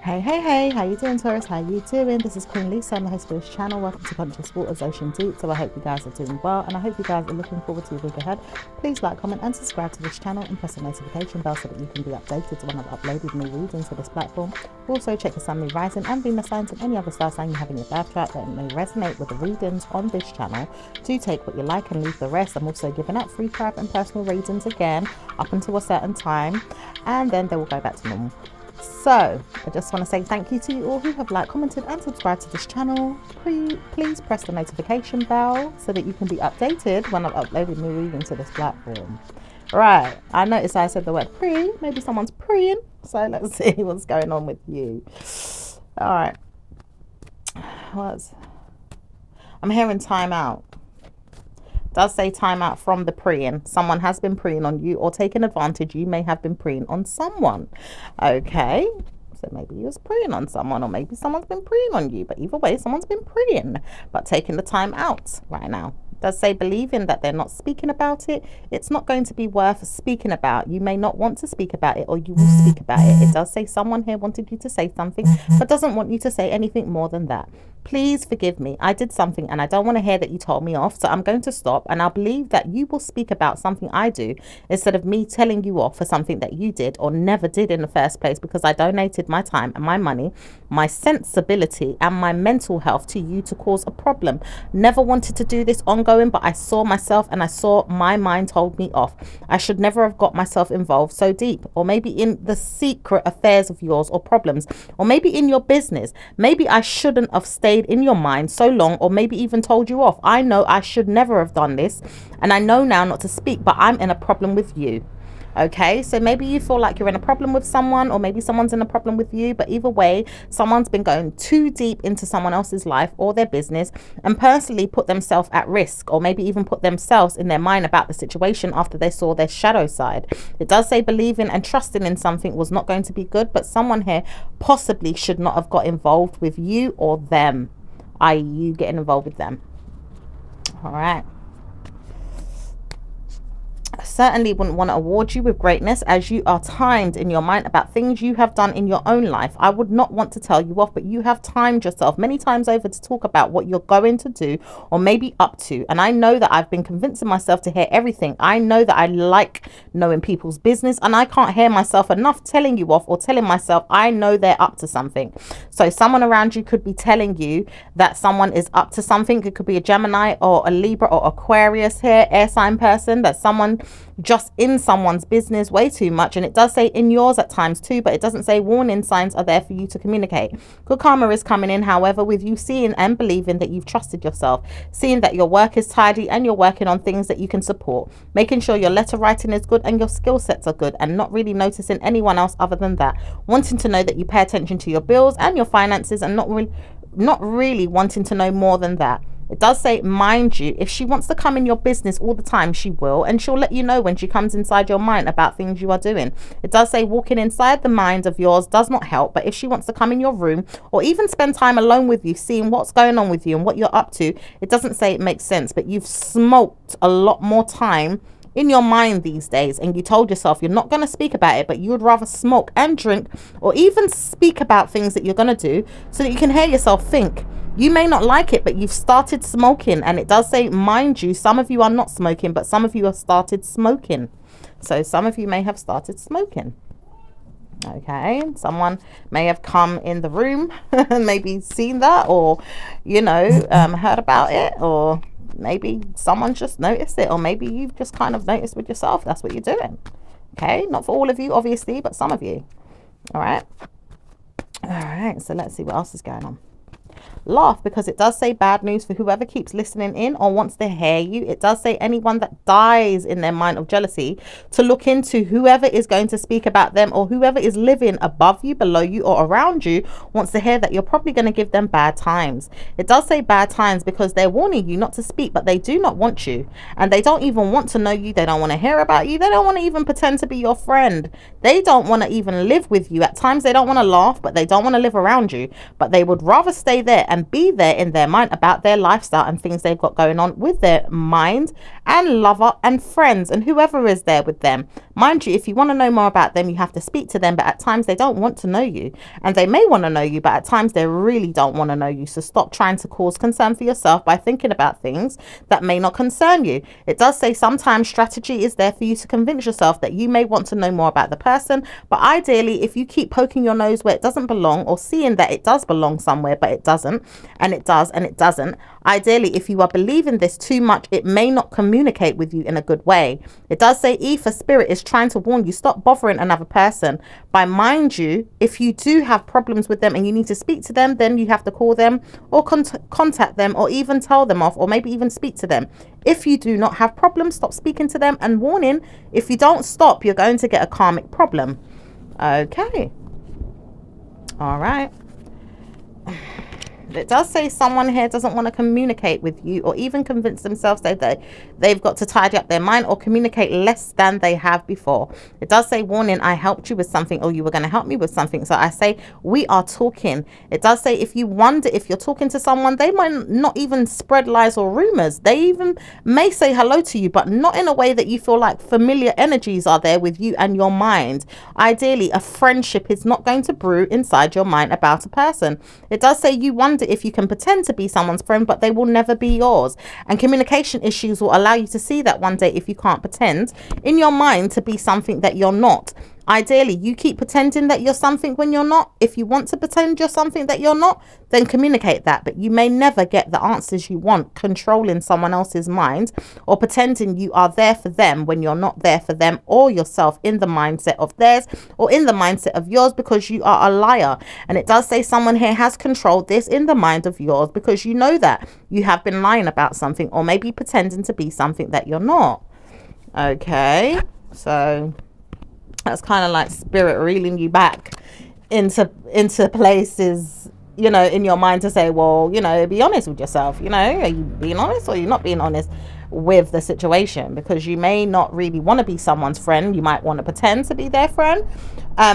Hey, how you doing, Taurus? How you doing? This is Queen Lisa. I'm the host of this channel. Welcome to Conscious Waters Ocean Deep. So I hope you guys are doing well, and I hope you guys are looking forward to your week ahead. Please like, comment and subscribe to this channel and press the notification bell so that you can be updated when I've uploaded new readings to this platform. Also check the Sun, Moon, Rising and Venus signs and any other star sign you have in your birth chart that may resonate with the readings on this channel. Do take what you like and leave the rest. I'm also giving out free private and personal readings again up until a certain time, and then they will go back to normal. So I just want to say thank you to you all who have liked, commented and subscribed to this channel. Please press the notification bell so that you can be updated when I've uploaded new readings to this platform. Right, I noticed I said the word pre. Maybe someone's preying, so let's see what's going on with you. All right, I'm hearing time out. Does say time out from the preying. Someone has been preying on you or taking advantage. You may have been preying on someone. Okay, so maybe you was preying on someone, or maybe someone's been preying on you, but either way, someone's been preying but taking the time out right now. Does say believing that they're not speaking about it. It's not going to be worth speaking about. You may not want to speak about it, or you will speak about it. It does say someone here wanted you to say something but doesn't want you to say anything more than that. Please forgive me. I did something and I don't want to hear that you told me off, so I'm going to stop, and I'll believe that you will speak about something I do instead of me telling you off for something that you did or never did in the first place, because I donated my time and my money, my sensibility and my mental health to you to cause a problem. Never wanted to do this ongoing, but I saw myself and I saw my mind told me off. I should never have got myself involved so deep, or maybe in the secret affairs of yours or problems, or maybe in your business. Maybe I shouldn't have stayed in your mind so long, or maybe even told you off. I know I should never have done this, and I know now not to speak, but I'm in a problem with you. Okay, so maybe you feel like you're in a problem with someone, or maybe someone's in a problem with you, but either way, someone's been going too deep into someone else's life or their business and personally put themselves at risk, or maybe even put themselves in their mind about the situation after they saw their shadow side. It does say believing and trusting in something was not going to be good, but someone here possibly should not have got involved with you or them, i.e. you getting involved with them. All right. Certainly wouldn't want to award you with greatness, as you are timed in your mind about things you have done in your own life. I would not want to tell you off, but you have timed yourself many times over to talk about what you're going to do or maybe up to. And I know that I've been convincing myself to hear everything. I know that I like knowing people's business, and I can't hear myself enough telling you off or telling myself I know they're up to something. So someone around you could be telling you that someone is up to something. It could be a Gemini or a Libra or Aquarius here, air sign person, that someone just in someone's business way too much. And it does say in yours at times too, but it doesn't say warning signs are there for you to communicate. Good karma is coming in, however, with you seeing and believing that you've trusted yourself, seeing that your work is tidy and you're working on things that you can support, making sure your letter writing is good and your skill sets are good, and not really noticing anyone else other than that, wanting to know that you pay attention to your bills and your finances, and not really wanting to know more than that. It does say, mind you, if she wants to come in your business all the time, she will, and she'll let you know when she comes inside your mind about things you are doing. It does say walking inside the mind of yours does not help, but if she wants to come in your room or even spend time alone with you, seeing what's going on with you and what you're up to, it doesn't say it makes sense, but you've smoked a lot more time in your mind these days, and you told yourself you're not going to speak about it, but you would rather smoke and drink or even speak about things that you're going to do so that you can hear yourself think. You may not like it, but you've started smoking, and it does say, mind you, some of you are not smoking, but some of you have started smoking. So some of you may have started smoking. Okay, someone may have come in the room and maybe seen that, or heard about it, or maybe someone just noticed it, or maybe you've just kind of noticed with yourself that's what you're doing. Okay, not for all of you obviously, but some of you. All right, so let's see what else is going on. Laugh, because it does say bad news for whoever keeps listening in or wants to hear you. It does say anyone that dies in their mind of jealousy to look into whoever is going to speak about them, or whoever is living above you, below you or around you wants to hear that you're probably going to give them bad times. It does say bad times because they're warning you not to speak, but they do not want you, and they don't even want to know you. They don't want to hear about you. They don't want to even pretend to be your friend. They don't want to even live with you. At times they don't want to laugh, but they don't want to live around you, but they would rather stay there and and be there in their mind about their lifestyle and things they've got going on with their mind and lover and friends and whoever is there with them. Mind you, if you want to know more about them, you have to speak to them, but at times they don't want to know you, and they may want to know you, but at times they really don't want to know you. So stop trying to cause concern for yourself by thinking about things that may not concern you. It does say sometimes strategy is there for you to convince yourself that you may want to know more about the person, but ideally, if you keep poking your nose where it doesn't belong, or seeing that it does belong somewhere but it doesn't, and it does and it doesn't, ideally, if you are believing this too much, it may not communicate with you in a good way. It does say E for spirit is trying to warn you, stop bothering another person. By mind you, if you do have problems with them and you need to speak to them, then you have to call them or contact them, or even tell them off, or maybe even speak to them. If you do not have problems, stop speaking to them. And warning, if you don't stop, you're going to get a karmic problem. Okay. All right. It does say someone here doesn't want to communicate with you, or even convince themselves that they've got to tidy up their mind or communicate less than they have before. It does say, warning, I helped you with something, or you were going to help me with something. So I say, we are talking. It does say, if you wonder if you're talking to someone, they might not even spread lies or rumors. They even may say hello to you, but not in a way that you feel like familiar energies are there with you and your mind. Ideally, a friendship is not going to brew inside your mind about a person. It does say you wonder if you can pretend to be someone's friend, but they will never be yours. And communication issues will allow you to see that one day if you can't pretend in your mind to be something that you're not. Ideally, you keep pretending that you're something when you're not. If you want to pretend you're something that you're not, then communicate that. But you may never get the answers you want controlling someone else's mind, or pretending you are there for them when you're not there for them or yourself, in the mindset of theirs or in the mindset of yours, because you are a liar. And it does say someone here has controlled this in the mind of yours, because you know that you have been lying about something, or maybe pretending to be something that you're not. Okay, so that's kind of like spirit reeling you back into places, you know, in your mind to say, well, you know, be honest with yourself. You know, are you being honest, or are you not being honest with the situation? Because you may not really want to be someone's friend. You might want to pretend to be their friend.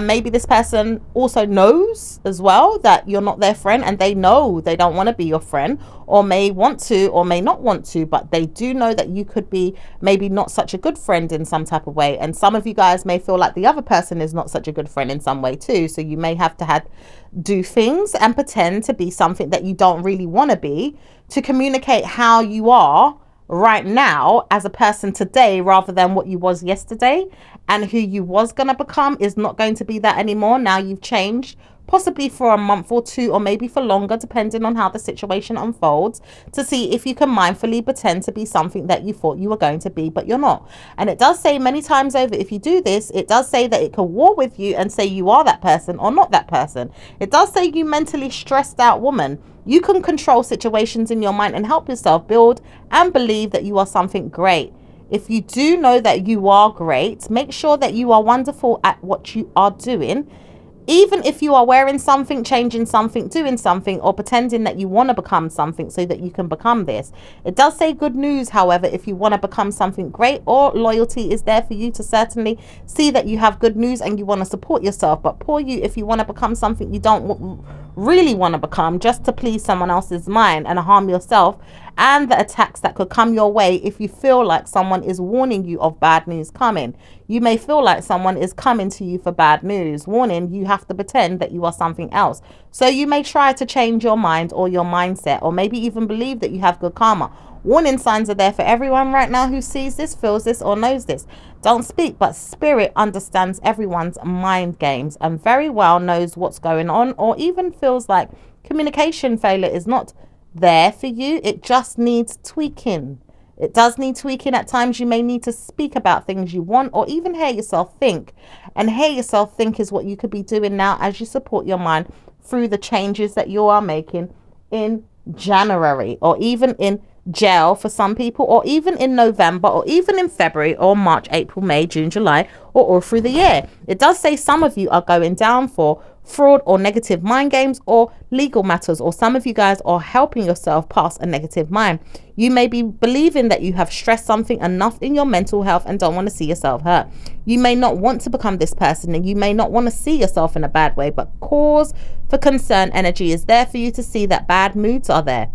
Maybe this person also knows as well that you're not their friend, and they know they don't want to be your friend, or may want to or may not want to, but they do know that you could be maybe not such a good friend in some type of way. And some of you guys may feel like the other person is not such a good friend in some way too. So you may have to do things and pretend to be something that you don't really want to be, to communicate how you are right now as a person today, rather than what you was yesterday. And who you was going to become is not going to be that anymore. Now you've changed, possibly for a month or two, or maybe for longer, depending on how the situation unfolds, to see if you can mindfully pretend to be something that you thought you were going to be, but you're not. And it does say many times over, if you do this, it does say that it can war with you and say you are that person or not that person. It does say, you mentally stressed out woman, you can control situations in your mind and help yourself build and believe that you are something great. If you do know that you are great, make sure that you are wonderful at what you are doing. Even if you are wearing something, changing something, doing something, or pretending that you want to become something so that you can become this. It does say good news, however, if you want to become something great, or loyalty is there for you to certainly see that you have good news and you want to support yourself. But poor you if you want to become something you don't really want to become, just to please someone else's mind and harm yourself, and the attacks that could come your way if you feel like someone is warning you of bad news coming. You may feel like someone is coming to you for bad news. Warning, you have to pretend that you are something else. So you may try to change your mind or your mindset, or maybe even believe that you have good karma. Warning signs are there for everyone right now who sees this, feels this, or knows this. Don't speak, but spirit understands everyone's mind games and very well knows what's going on, or even feels like communication failure is not there for you. It just needs tweaking. It does need tweaking. At times you may need to speak about things you want, or even hear yourself think. And hear yourself think is what you could be doing now as you support your mind through the changes that you are making in January, or even in jail for some people, or even in November, or even in February or March, April, May, June, July, or all through the year. It does say some of you are going down for fraud or negative mind games or legal matters, or some of you guys are helping yourself pass a negative mind. You may be believing that you have stressed something enough in your mental health and don't want to see yourself hurt. You may not want to become this person, and you may not want to see yourself in a bad way, but cause for concern energy is there for you to see that bad moods are there.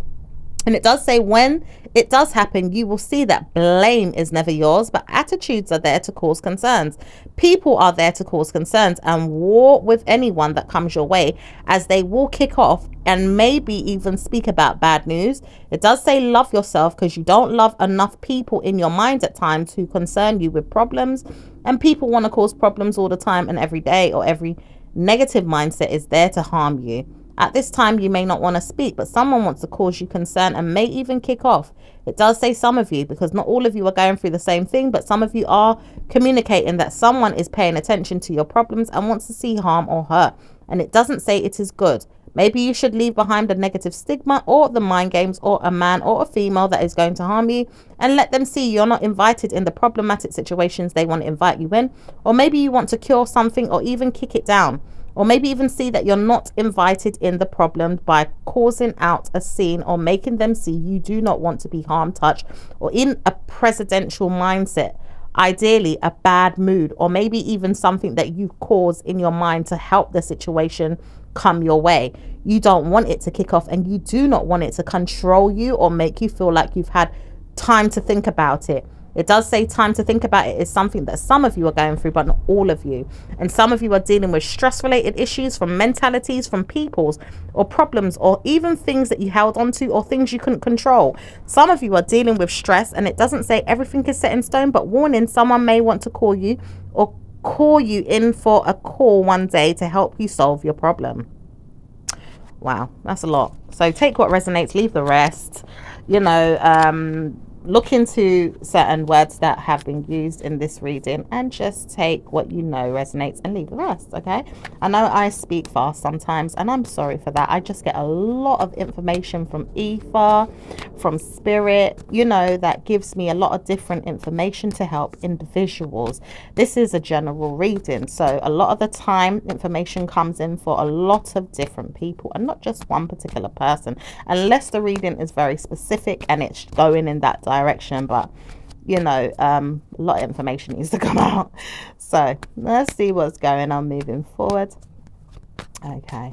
And it does say when it does happen, you will see that blame is never yours, but attitudes are there to cause concerns. People are there to cause concerns, and war with anyone that comes your way, as they will kick off and maybe even speak about bad news. It does say love yourself, because you don't love enough people in your mind at times who concern you with problems, and people want to cause problems all the time and every day, or every negative mindset is there to harm you. At this time, you may not want to speak, but someone wants to cause you concern and may even kick off. It does say some of you, because not all of you are going through the same thing, but some of you are communicating that someone is paying attention to your problems and wants to see harm or hurt. And it doesn't say it is good. Maybe you should leave behind the negative stigma or the mind games, or a man or a female that is going to harm you, and let them see you're not invited in the problematic situations they want to invite you in. Or maybe you want to cure something or even kick it down. Or maybe even see that you're not invited in the problem by causing out a scene, or making them see you do not want to be harmed, touched, or in a presidential mindset. Ideally, a bad mood, or maybe even something that you cause in your mind to help the situation come your way. You don't want it to kick off, and you do not want it to control you or make you feel like you've had time to think about it. It does say time to think about it is something that some of you are going through, but not all of you. And some of you are dealing with stress-related issues from mentalities, from people's, or problems, or even things that you held on to, or things you couldn't control. Some of you are dealing with stress, and it doesn't say everything is set in stone, but warning, someone may want to call you, or call you in for a call one day to help you solve your problem. Wow, that's a lot. So take what resonates, leave the rest. Look into certain words that have been used in this reading, and just take what you know resonates and leave the rest. Okay, I know I speak fast sometimes, and I'm sorry for that. I just get a lot of information from ether, from spirit, that gives me a lot of different information to help individuals. This is a general reading, so a lot of the time information comes in for a lot of different people, and not just one particular person, unless the reading is very specific and it's going in that direction. But a lot of information needs to come out. So let's see what's going on moving forward. Okay,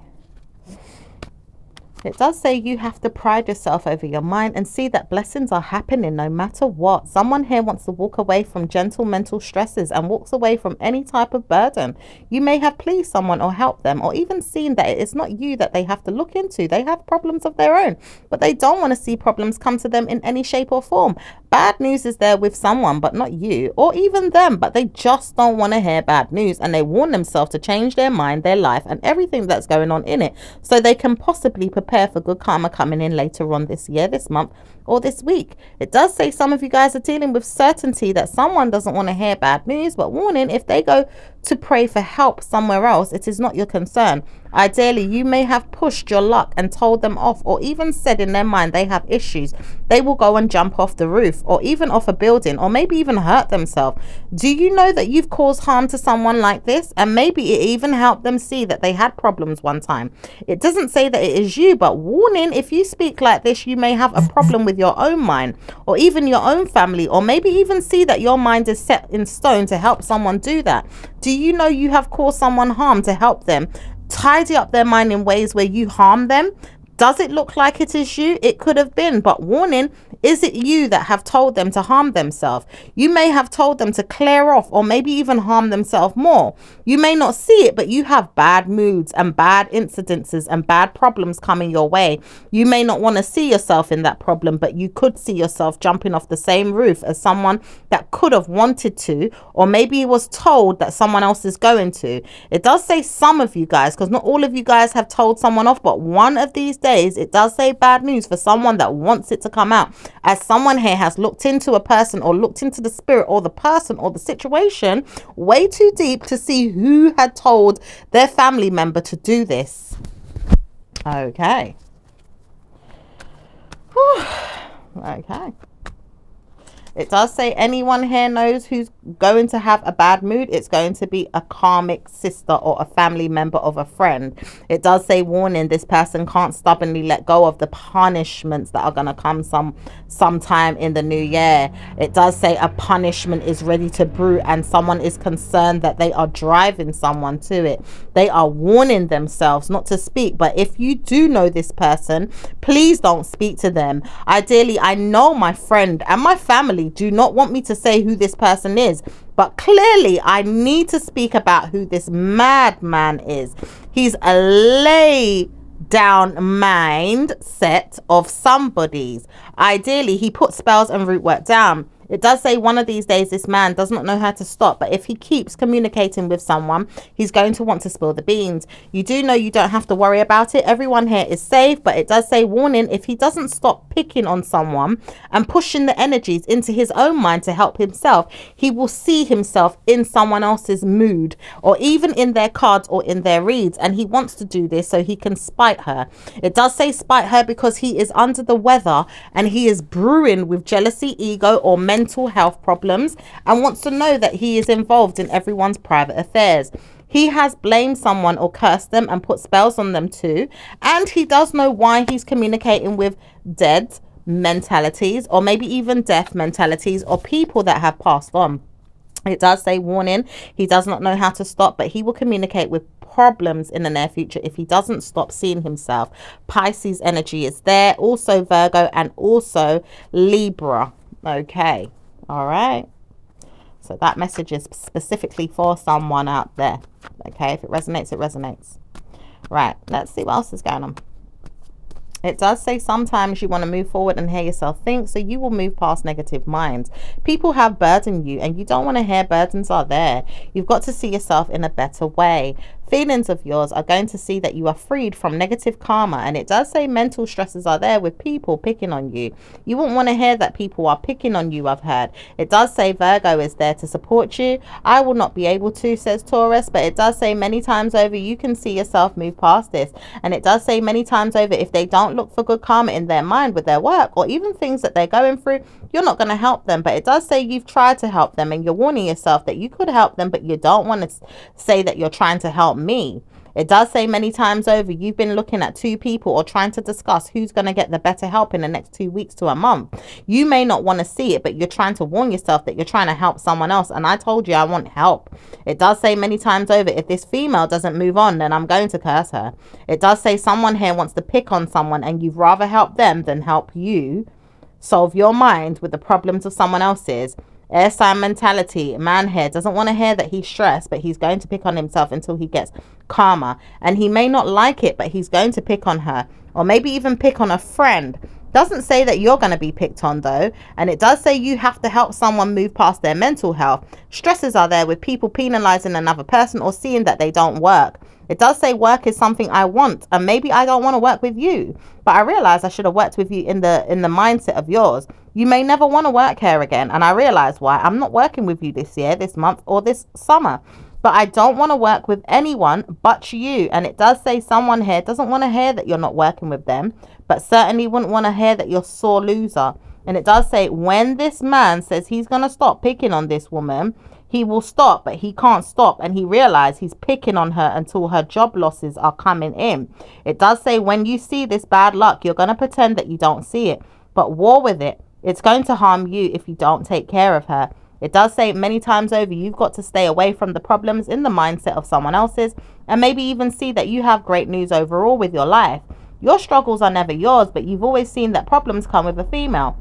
it does say you have to pride yourself over your mind and see that blessings are happening no matter what. Someone here wants to walk away from gentle mental stresses and walks away from any type of burden. You may have pleased someone or helped them, or even seen that it's not you that they have to look into. They have problems of their own, but they don't want to see problems come to them in any shape or form. Bad news is there with someone, but not you or even them, but they just don't want to hear bad news, and they warn themselves to change their mind, their life, and everything that's going on in it, so they can possibly prepare for good karma coming in later on this year, this month, or this week. It does say some of you guys are dealing with certainty that someone doesn't want to hear bad news, but warning, if they go to pray for help somewhere else, it is not your concern. Ideally, you may have pushed your luck and told them off, or even said in their mind they have issues. They will go and jump off the roof, or even off a building, or maybe even hurt themselves. Do you know that you've caused harm to someone like this? And maybe it even helped them see that they had problems one time. It doesn't say that it is you, but warning, if you speak like this, you may have a problem with your own mind, or even your own family, or maybe even see that your mind is set in stone to help someone do that. Do you know you have caused someone harm to help them tidy up their mind in ways where you harm them? Does it look like it is you? It could have been, but warning, is it you that have told them to harm themselves? You may have told them to clear off, or maybe even harm themselves more. You may not see it, but you have bad moods and bad incidences and bad problems coming your way. You may not want to see yourself in that problem, but you could see yourself jumping off the same roof as someone that could have wanted to, or maybe was told that someone else is going to. It does say some of you guys, because not all of you guys have told someone off, but one of these days it does say bad news for someone that wants it to come out, as someone here has looked into a person, or looked into the spirit, or the person, or the situation way too deep to see who had told their family member to do this. Okay. Whew. Okay. It does say anyone here knows who's going to have a bad mood. It's going to be a karmic sister or a family member of a friend. It does say warning, this person can't stubbornly let go of the punishments that are going to come sometime in the new year. It does say a punishment is ready to brew and someone is concerned that they are driving someone to it. They are warning themselves not to speak. But if you do know this person, please don't speak to them. Ideally, I know my friend and my family do not want me to say who this person is, but clearly I need to speak about who this madman is. He's a lay down mindset of somebody's. Ideally, he puts spells and root work down. It does say one of these days this man does not know how to stop, but if he keeps communicating with someone, he's going to want to spill the beans. You do know you don't have to worry about it. Everyone here is safe, but it does say warning, if he doesn't stop picking on someone and pushing the energies into his own mind to help himself, he will see himself in someone else's mood or even in their cards or in their reads, and he wants to do this so he can spite her. It does say spite her because he is under the weather and he is brewing with jealousy, ego, or mental health problems and wants to know that he is involved in everyone's private affairs. He has blamed someone or cursed them and put spells on them too, and he does know why he's communicating with dead mentalities or maybe even death mentalities or people that have passed on. It does say warning, he does not know how to stop, but he will communicate with problems in the near future if he doesn't stop seeing himself. Pisces energy is there, also Virgo and also Libra. Okay, all right, so that message is specifically for someone out there. Okay, if it resonates, it resonates. Right, let's see what else is going on. It does say sometimes you want to move forward and hear yourself think, so you will move past negative minds. People have burdened you and you don't want to hear burdens are there. You've got to see yourself in a better way. Feelings of yours are going to see that you are freed from negative karma, and it does say mental stresses are there with people picking on you. You won't want to hear that people are picking on you, I've heard. It does say Virgo is there to support you. I will not be able to, says Taurus, but it does say many times over you can see yourself move past this. And it does say many times over if they don't look for good karma in their mind with their work or even things that they're going through, you're not going to help them. But it does say you've tried to help them and you're warning yourself that you could help them, but you don't want to say that you're trying to help me. It does say many times over you've been looking at two people or trying to discuss who's going to get the better help in the next 2 weeks to a month. You may not want to see it, but you're trying to warn yourself that you're trying to help someone else. And I told you I want help. It does say many times over if this female doesn't move on, then I'm going to curse her. It does say someone here wants to pick on someone and you'd rather help them than help you solve your mind with the problems of someone else's. Air sign mentality. Man here doesn't want to hear that he's stressed, but he's going to pick on himself until he gets karma. And he may not like it, but he's going to pick on her or maybe even pick on a friend. Doesn't say that you're going to be picked on though. And it does say you have to help someone move past their mental health. Stresses are there with people penalizing another person or seeing that they don't work. It does say work is something I want, and maybe I don't want to work with you, but I realize I should have worked with you in the mindset of yours. You may never want to work here again, and I realize why. I'm not working with you this year, this month, or this summer, but I don't want to work with anyone but you. And it does say someone here doesn't want to hear that you're not working with them, but certainly wouldn't want to hear that you're sore loser. And it does say when this man says he's going to stop picking on this woman, he will stop, but he can't stop, and he realizes he's picking on her until her job losses are coming in. It does say when you see this bad luck, you're going to pretend that you don't see it, but war with it. It's going to harm you if you don't take care of her. It does say many times over you've got to stay away from the problems in the mindset of someone else's, and maybe even see that you have great news overall with your life. Your struggles are never yours, but you've always seen that problems come with a female.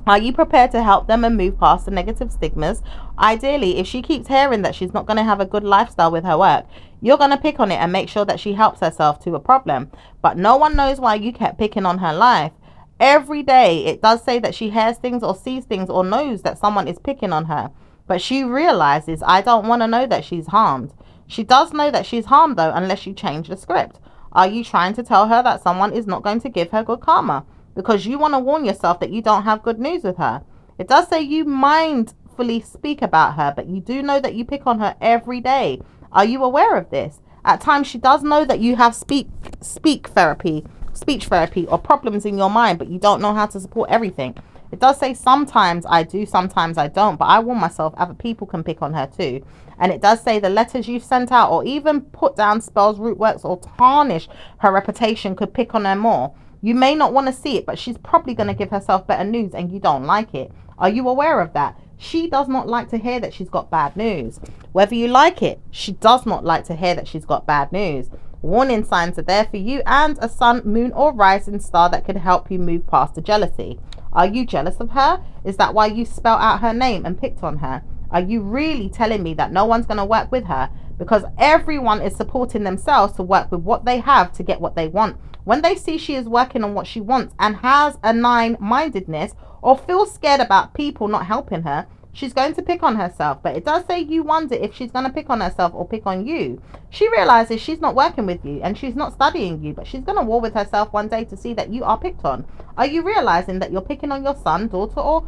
Are you prepared to help them and move past the negative stigmas? Ideally, if she keeps hearing that she's not going to have a good lifestyle with her work, you're going to pick on it and make sure that she helps herself to a problem. But no one knows why you kept picking on her life. Every day, it does say that she hears things or sees things or knows that someone is picking on her. But she realizes, I don't want to know that she's harmed. She does know that she's harmed, though, unless you change the script. Are you trying to tell her that someone is not going to give her good karma? Because you want to warn yourself that you don't have good news with her. It does say you mindfully speak about her, but you do know that you pick on her every day. Are you aware of this? At times she does know that you have speak therapy speech therapy or problems in your mind, but you don't know how to support everything. It does say sometimes I do, sometimes I don't, but I warn myself other people can pick on her too. And it does say the letters you've sent out or even put down spells, root works, or tarnish her reputation could pick on her more. You may not want to see it, but she's probably going to give herself better news and you don't like it. Are you aware of that? She does not like to hear that she's got bad news. Whether you like it, she does not like to hear that she's got bad news. Warning signs are there for you and a sun, moon, or rising star that could help you move past the jealousy. Are you jealous of her? Is that why you spelled out her name and picked on her? Are you really telling me that no one's going to work with her? Because everyone is supporting themselves to work with what they have to get what they want. When they see she is working on what she wants and has a 9-mindedness or feels scared about people not helping her, she's going to pick on herself. But it does say you wonder if she's going to pick on herself or pick on you. She realizes she's not working with you and she's not studying you, but she's going to war with herself one day to see that you are picked on. Are you realizing that you're picking on your son, daughter, or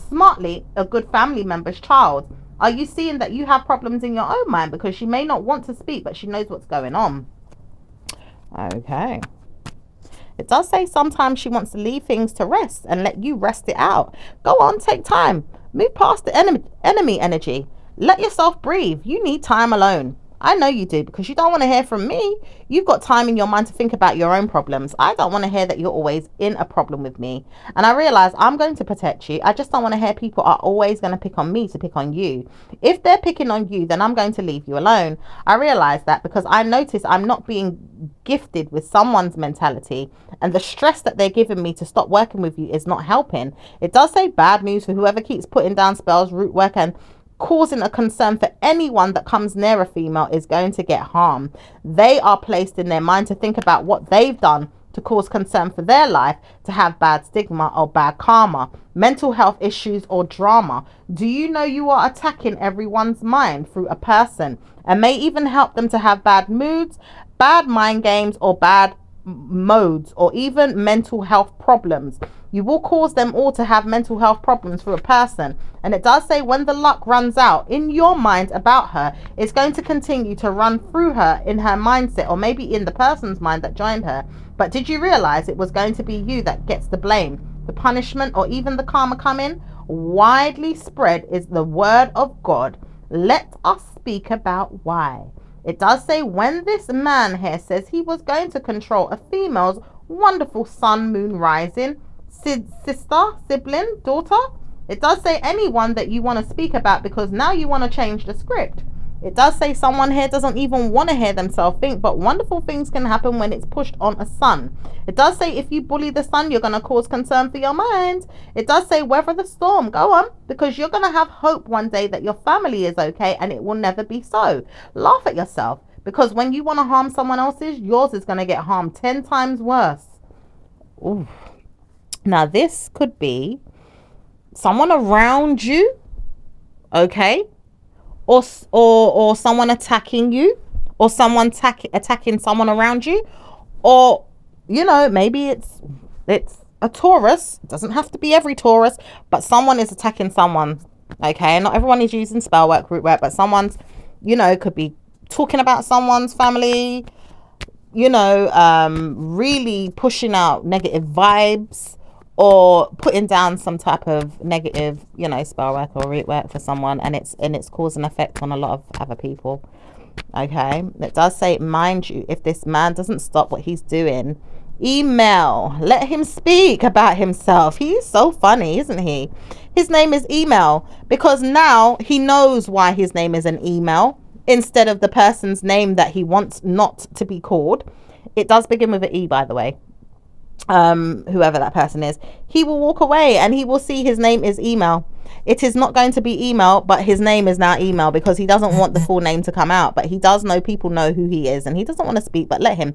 smartly a good family member's child? Are you seeing that you have problems in your own mind because she may not want to speak, but she knows what's going on? Okay. It does say sometimes she wants to leave things to rest and let you rest it out. Go on, take time. Move past the enemy energy. Let yourself breathe. You need time alone. I know you do, because you don't want to hear from me. You've got time in your mind to think about your own problems. I don't want to hear that you're always in a problem with me. And I realize I'm going to protect you. I just don't want to hear people are always going to pick on me to pick on you. If they're picking on you, then I'm going to leave you alone. I realize that because I notice I'm not being gifted with someone's mentality, and the stress that they're giving me to stop working with you is not helping. It does say bad news for whoever keeps putting down spells, root work, and causing a concern for anyone that comes near a female is going to get harm. They are placed in their mind to think about what they've done to cause concern for their life, to have bad stigma or bad karma, mental health issues, or drama. Do you know you are attacking everyone's mind through a person, and may even help them to have bad moods, bad mind games, or bad modes, or even mental health problems? You will cause them all to have mental health problems through a person. And it does say when the luck runs out in your mind about her, it's going to continue to run through her in her mindset, or maybe in the person's mind that joined her. But did you realize it was going to be you that gets the blame, the punishment, or even the karma coming? Widely spread is the word of God. Let us speak about why. It does say when this man here says he was going to control a female's wonderful sun, moon, rising, sister, sibling, daughter. It does say anyone that you want to speak about, because now you want to change the script. It does say someone here doesn't even want to hear themselves think, but wonderful things can happen when it's pushed on a sun. It does say if you bully the sun, you're going to cause concern for your mind. It does say weather the storm. Go on, because you're going to have hope one day that your family is okay, and it will never be so. Laugh at yourself, because when you want to harm someone else's, yours is going to get harmed 10 times worse. Ooh. Now, this could be someone around you, okay? Or someone attacking you, or someone attacking someone around you, or, you know, maybe it's a Taurus. It doesn't have to be every Taurus, but someone is attacking someone, okay? Not everyone is using spell work, root work, but someone's, you know, could be talking about someone's family, you know, really pushing out negative vibes, or putting down some type of negative, you know, spell work or root work for someone, and it's causing effect on a lot of other people. Okay, it does say, mind you, if this man doesn't stop what he's doing, email, let him speak about himself. He's so funny, isn't he? His name is Email, because now he knows why his name is an email instead of the person's name that he wants not to be called. It does begin with an E, by the way. Whoever that person is, he will walk away and he will see his name is Email. It is not going to be Email, but his name is now Email, because he doesn't want the full name to come out, but he does know, people know who he is, and he doesn't want to speak. But let him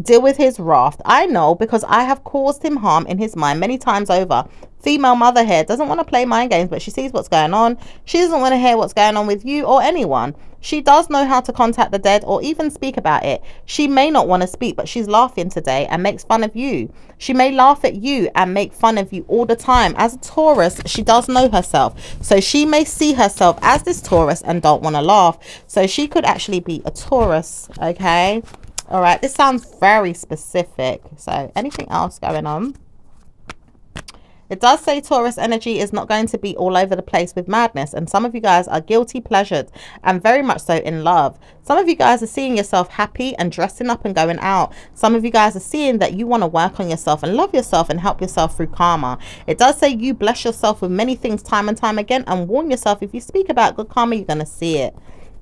deal with his wrath. I know, because I have caused him harm in his mind many times over. Female mother here doesn't want to play mind games, but she sees what's going on. She doesn't want to hear what's going on with you or anyone. She does know how to contact the dead or even speak about it. She may not want to speak, but she's laughing today and makes fun of you. She may laugh at you and make fun of you all the time. As a Taurus, she does know herself. So she may see herself as this Taurus and don't want to laugh. So she could actually be a Taurus, okay? All right, this sounds very specific. So anything else going on? It does say Taurus energy is not going to be all over the place with madness. And some of you guys are guilty pleasured and very much so in love. Some of you guys are seeing yourself happy and dressing up and going out. Some of you guys are seeing that you want to work on yourself and love yourself and help yourself through karma. It does say you bless yourself with many things time and time again, and warn yourself if you speak about good karma, you're going to see it.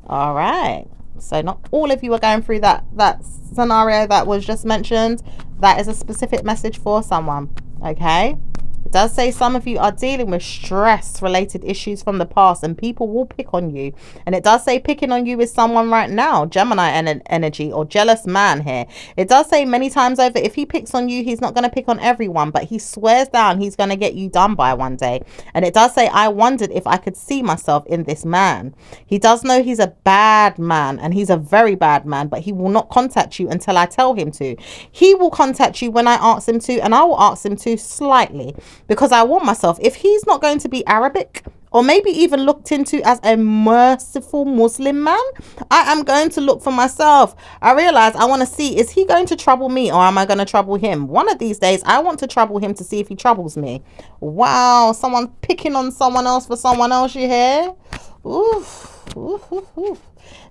All right. So not all of you are going through that scenario that was just mentioned. That is a specific message for someone. Okay. It does say some of you are dealing with stress-related issues from the past, and people will pick on you. And it does say picking on you is someone right now, Gemini energy or jealous man here. It does say many times over, if he picks on you, he's not going to pick on everyone, but he swears down he's going to get you done by one day. And it does say, I wondered if I could see myself in this man. He does know he's a bad man, and he's a very bad man, but he will not contact you until I tell him to. He will contact you when I ask him to, and I will ask him to slightly. Because I warn myself, if he's not going to be Arabic or maybe even looked into as a merciful Muslim man, I am going to look for myself. I realize I want to see, is he going to trouble me or am I going to trouble him? One of these days, I want to trouble him to see if he troubles me. Wow, someone picking on someone else for someone else, you hear? Oof, oof, oof, oof.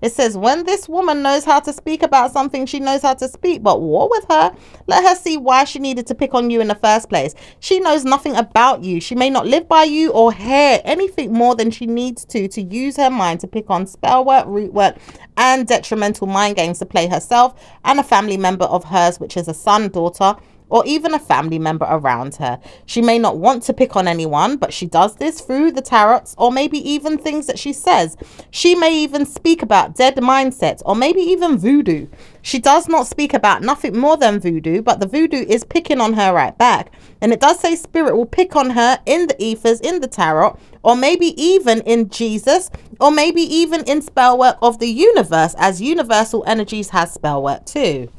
It says, when this woman knows how to speak about something, she knows how to speak. But war with her, let her see why she needed to pick on you in the first place. She knows nothing about you. She may not live by you or hear anything more than she needs to use her mind to pick on spell work, root work, and detrimental mind games to play herself and a family member of hers, which is a son, daughter, or even a family member around her. She may not want to pick on anyone, but she does this through the tarots or maybe even things that she says. She may even speak about dead mindsets or maybe even voodoo. She does not speak about nothing more than voodoo, but the voodoo is picking on her right back. And it does say spirit will pick on her in the ethers, in the tarot, or maybe even in Jesus, or maybe even in spell work of the universe, as universal energies has spell work too.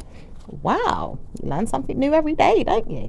Wow, you learn something new every day, don't you?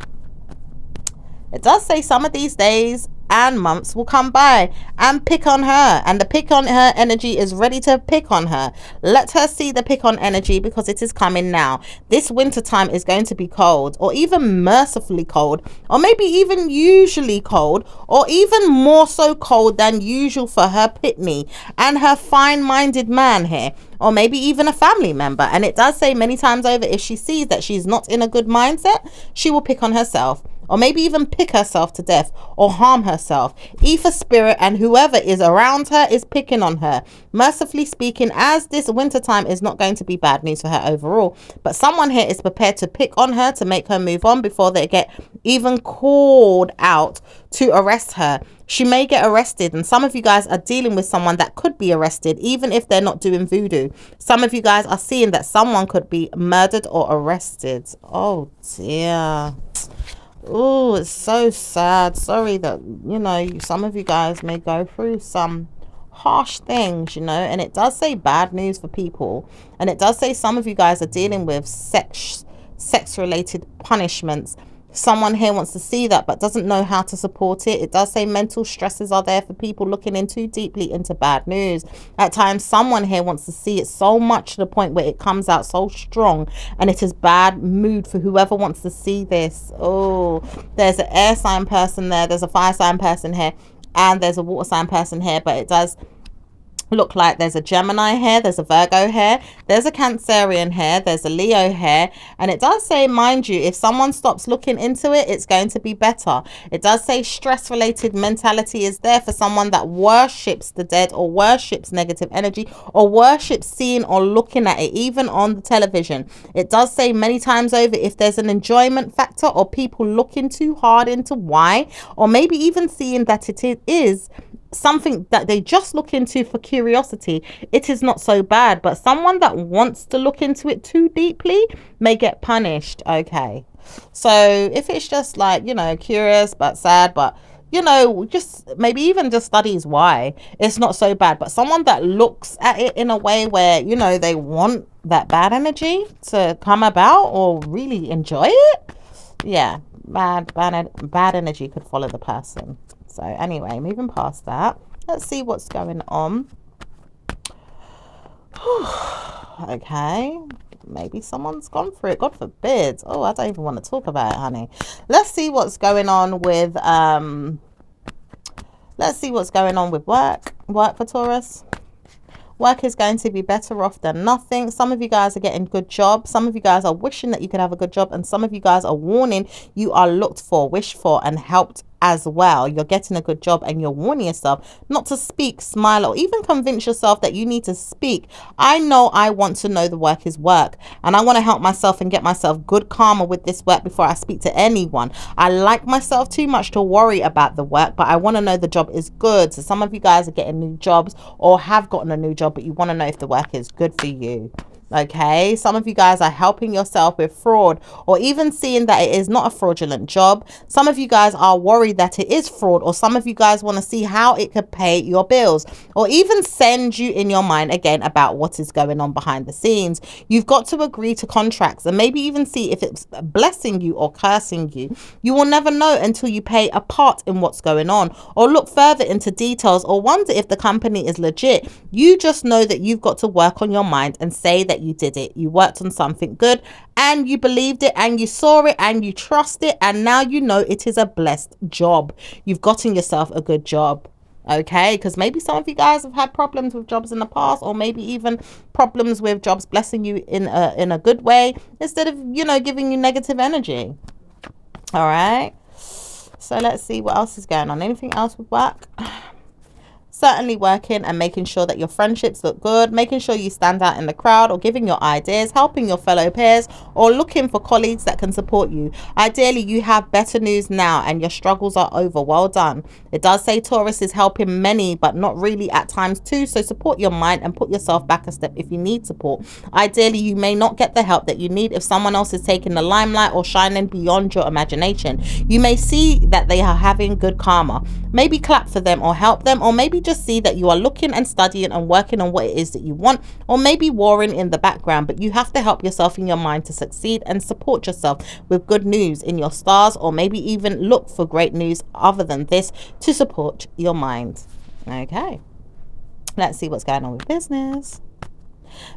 It does say some of these days and months will come by and pick on her, and the pick on her energy is ready to pick on her. Let her see the pick on energy, because it is coming now. This winter time is going to be cold, or even mercifully cold, or maybe even usually cold, or even more so cold than usual for her pitney and her fine-minded man here, or maybe even a family member. And it does say many times over, if she sees that she's not in a good mindset, she will pick on herself, or maybe even pick herself to death or harm herself. Ether spirit and whoever is around her is picking on her. Mercifully speaking, as this winter time is not going to be bad news for her overall, but someone here is prepared to pick on her to make her move on before they get even called out to arrest her. She may get arrested, and some of you guys are dealing with someone that could be arrested, even if they're not doing voodoo. Some of you guys are seeing that someone could be murdered or arrested. Oh dear. Oh, it's so sad. Sorry that, some of you guys may go through some harsh things, and it does say bad news for people. And it does say some of you guys are dealing with sex-related punishments. Someone here wants to see that but doesn't know how to support it. It does say mental stresses are there for people looking in too deeply into bad news. At times, someone here wants to see it so much to the point where it comes out so strong, and it is bad mood for whoever wants to see this. Oh, there's an air sign person there, there's a fire sign person here, and there's a water sign person here. But it does look like there's a Gemini here, there's a Virgo here, there's a Cancerian here, there's a Leo here. And it does say, mind you, if someone stops looking into it, it's going to be better. It does say stress related mentality is there for someone that worships the dead, or worships negative energy, or worships seeing or looking at it, even on the television. It does say many times over, if there's an enjoyment factor or people looking too hard into why, or maybe even seeing that it is something that they just look into for curiosity, it is not so bad. But someone that wants to look into it too deeply may get punished. Okay, so if it's just like, curious but sad, but just maybe even just studies why, it's not so bad. But someone that looks at it in a way where they want that bad energy to come about or really enjoy it, yeah, bad energy could follow the person. So anyway, moving past that, let's see what's going on. Okay, maybe someone's gone through it. God forbid. Oh, I don't even want to talk about it, honey. Let's see what's going on with work for Taurus. Work is going to be better off than nothing. Some of you guys are getting good jobs. Some of you guys are wishing that you could have a good job, and some of you guys are warning you are looked for, wished for, and helped as well. You're getting a good job and you're warning yourself not to speak, smile, or even convince yourself that you need to speak. I know I want to know the work is work, and I want to help myself and get myself good karma with this work before I speak to anyone. I like myself too much to worry about the work, but I want to know the job is good. So some of you guys are getting new jobs or have gotten a new job, but you want to know if the work is good for you. Okay, some of you guys are helping yourself with fraud, or even seeing that it is not a fraudulent job. Some of you guys are worried that it is fraud, or some of you guys want to see how it could pay your bills, or even send you in your mind again about what is going on behind the scenes. You've got to agree to contracts and maybe even see if it's blessing you or cursing you. You will never know until you pay a part in what's going on, or look further into details, or wonder if the company is legit. You just know that you've got to work on your mind and say that you did it. You worked on something good and you believed it and you saw it and you trust it, and now you know it is a blessed job. You've gotten yourself a good job. Okay, because maybe some of you guys have had problems with jobs in the past, or maybe even problems with jobs blessing you in a good way instead of, you know, giving you negative energy. All right, so let's see what else is going on. Anything else with work? Certainly working and making sure that your friendships look good, making sure you stand out in the crowd, or giving your ideas, helping your fellow peers, or looking for colleagues that can support you. Ideally, you have better news now and your struggles are over. Well done. It does say Taurus is helping many, but not really at times too. So support your mind and put yourself back a step if you need support. Ideally, you may not get the help that you need if someone else is taking the limelight or shining beyond your imagination. You may see that they are having good karma. Maybe clap for them or help them, or maybe just see that you are looking and studying and working on what it is that you want, or maybe warring in the background. But you have to help yourself in your mind to succeed and support yourself with good news in your stars, or maybe even look for great news other than this to support your mind. Okay, let's see what's going on with business.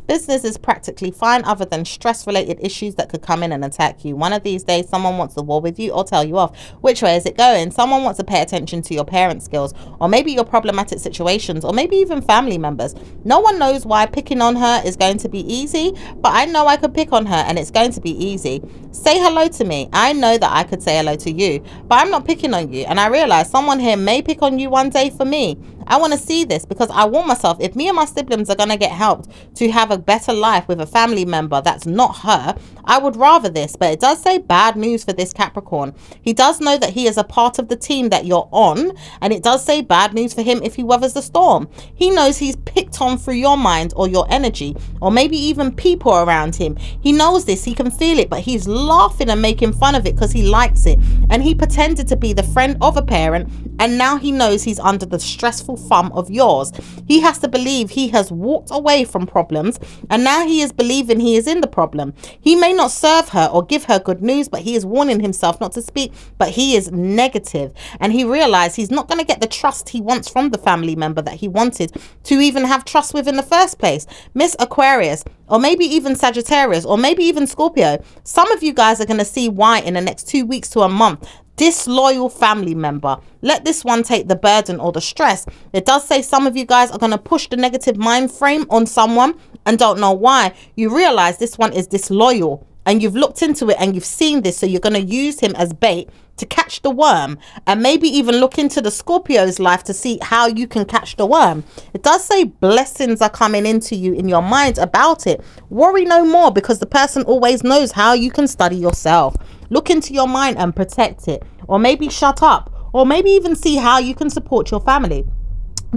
Business is practically fine other than stress-related issues that could come in and attack you. One of these days, someone wants to war with you or tell you off. Which way is it going? Someone wants to pay attention to your parent skills, or maybe your problematic situations, or maybe even family members. No one knows why picking on her is going to be easy, but I know I could pick on her and it's going to be easy. Say hello to me. I know that I could say hello to you, but I'm not picking on you, and I realize someone here may pick on you one day for me. I want to see this because I warn myself, if me and my siblings are going to get helped to have a better life with a family member that's not her, I would rather this. But it does say bad news for this Capricorn. He does know that he is a part of the team that you're on, and it does say bad news for him if he weathers the storm. He knows he's picked on through your mind or your energy, or maybe even people around him. He knows this, he can feel it, but he's laughing and making fun of it because he likes it. And he pretended to be the friend of a parent, and now he knows he's under the stressful thumb of yours. He has to believe he has walked away from problems, and now he is believing he is in the problem. He may not serve her or give her good news, but he is warning himself not to speak, but he is negative, and he realized he's not going to get the trust he wants from the family member that he wanted to even have trust with in the first place. Miss Aquarius, or maybe even Sagittarius, or maybe even Scorpio, some of you guys are going to see why in the next 2 weeks to a month. Disloyal family member. Let this one take the burden or the stress. It does say some of you guys are going to push the negative mind frame on someone and don't know why. You realize this one is disloyal, and you've looked into it and you've seen this, so you're going to use him as bait to catch the worm, and maybe even look into the Scorpio's life to see how you can catch the worm. It does say blessings are coming into you in your mind about it. Worry no more, because the person always knows how you can study yourself. Look into your mind and protect it, or maybe shut up, or maybe even see how you can support your family.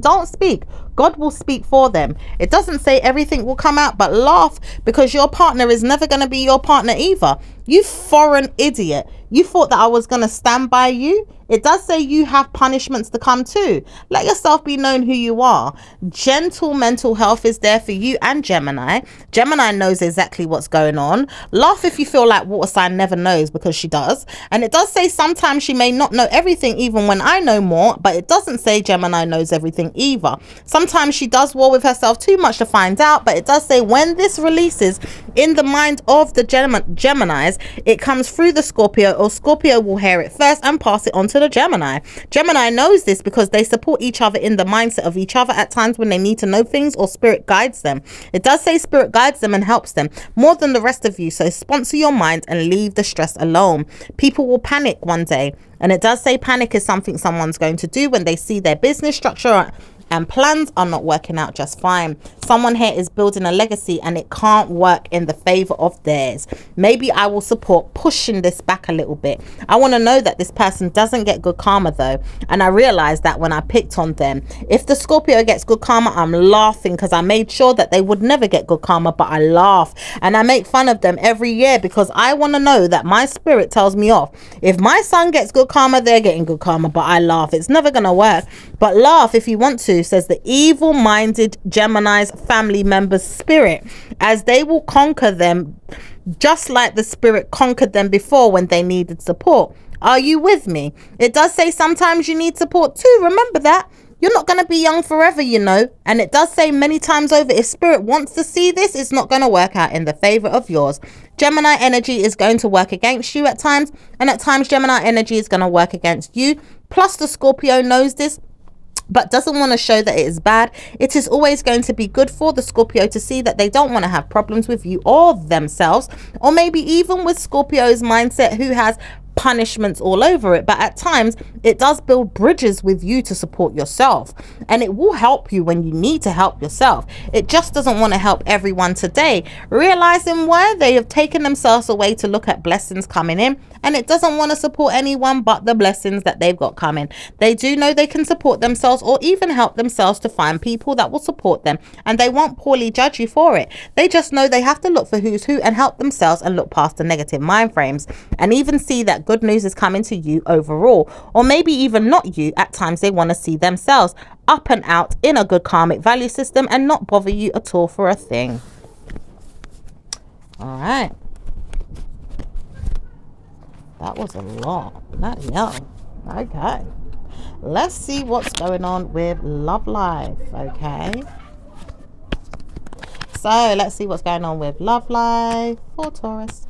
Don't speak. God will speak for them. It doesn't say everything will come out, but laugh, because your partner is never going to be your partner either. You foreign idiot. You thought that I was going to stand by you It does say you have punishments to come too. Let yourself be known who you are. Gentle mental health is there for you and Gemini. Gemini knows exactly what's going on. Laugh if you feel like water sign never knows, because she does. And it does say sometimes she may not know everything even when I know more, but it doesn't say Gemini knows everything either. Sometimes she does war with herself too much to find out, but it does say when this releases in the mind of the Geminis, it comes through the Scorpio, or Scorpio will hear it first and pass it on to the Gemini. Gemini knows this because they support each other in the mindset of each other at times when they need to know things, or spirit guides them. It does say spirit guides them and helps them more than the rest of you, so sponsor your mind and leave the stress alone. People will panic one day, and it does say panic is something someone's going to do when they see their business structure and plans are not working out just fine. Someone here is building a legacy and it can't work in the favor of theirs. Maybe I will support pushing this back a little bit. I want to know that this person doesn't get good karma though, and I realized that when I picked on them. If the Scorpio gets good karma, I'm laughing because I made sure that they would never get good karma, but I laugh and I make fun of them every year because I want to know that my spirit tells me off. If my son gets good karma, they're getting good karma, but I laugh. It's never gonna work, but laugh if you want to, says the evil-minded Gemini's family members' spirit, as they will conquer them just like the spirit conquered them before when they needed support. Are you with me? It does say sometimes you need support too. Remember that. You're not going to be young forever, you know. And it does say many times over, if spirit wants to see this, it's not going to work out in the favor of yours. Gemini energy is going to work against you at times, and at times Gemini energy is going to work against you. Plus the Scorpio knows this, but doesn't want to show that it is bad. It is always going to be good for the Scorpio to see that they don't want to have problems with you or themselves, or maybe even with Scorpio's mindset, who has punishments all over it. But at times it does build bridges with you to support yourself, and it will help you when you need to help yourself. It just doesn't want to help everyone today, realizing why they have taken themselves away to look at blessings coming in, and it doesn't want to support anyone but the blessings that they've got coming. They do know they can support themselves or even help themselves to find people that will support them, and they won't poorly judge you for it. They just know they have to look for who's who and help themselves and look past the negative mind frames, and even see that good news is coming to you overall, or maybe even not you. At times they want to see themselves up and out in a good karmic value system and not bother you at all for a thing. All right, that was a lot. Bloody hell. Okay, let's see what's going on with love life. Okay, so let's see what's going on with love life for Taurus.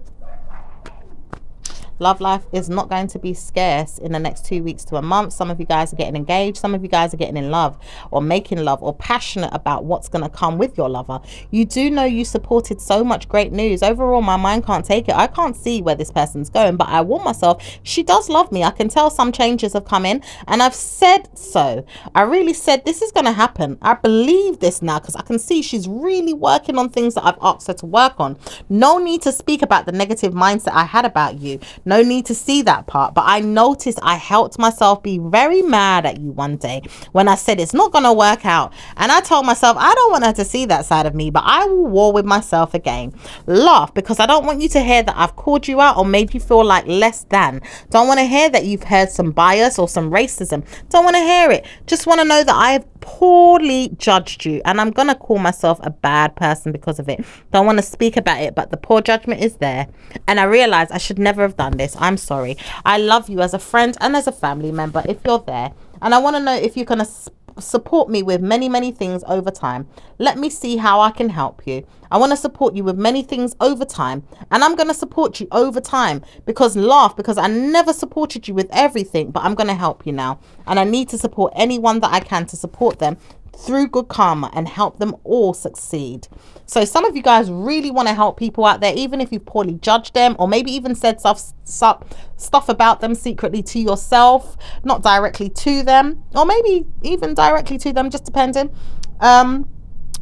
Love life is not going to be scarce in the next 2 weeks to a month. Some of you guys are getting engaged. Some of you guys are getting in love or making love or passionate about what's going to come with your lover. You do know you supported so much great news. Overall, my mind can't take it. I can't see where this person's going, but I warn myself, she does love me. I can tell some changes have come in, and I've said so. I really said this is going to happen. I believe this now because I can see she's really working on things that I've asked her to work on. No need to speak about the negative mindset I had about you. No need to see that part, but I noticed I helped myself be very mad at you one day when I said it's not going to work out, and I told myself I don't want her to see that side of me, but I will war with myself again. Laugh because I don't want you to hear that I've called you out or made you feel like less than. Don't want to hear that you've heard some bias or some racism. Don't want to hear it. Just want to know that I have poorly judged you, and I'm gonna call myself a bad person because of it. Don't want to speak about it, but the poor judgment is there, and I realize I should never have done this. I'm sorry. I love you as a friend and as a family member if you're there, and I want to know if you're gonna support me with many things over time. Let me see how I can help you. I want to support you with many things over time, and I'm going to support you over time because I never supported you with everything, but I'm going to help you now, and I need to support anyone that I can to support them through good karma and help them all succeed. So some of you guys really want to help people out there, even if you poorly judged them, or maybe even said stuff about them secretly to yourself, not directly to them, or maybe even directly to them, just depending.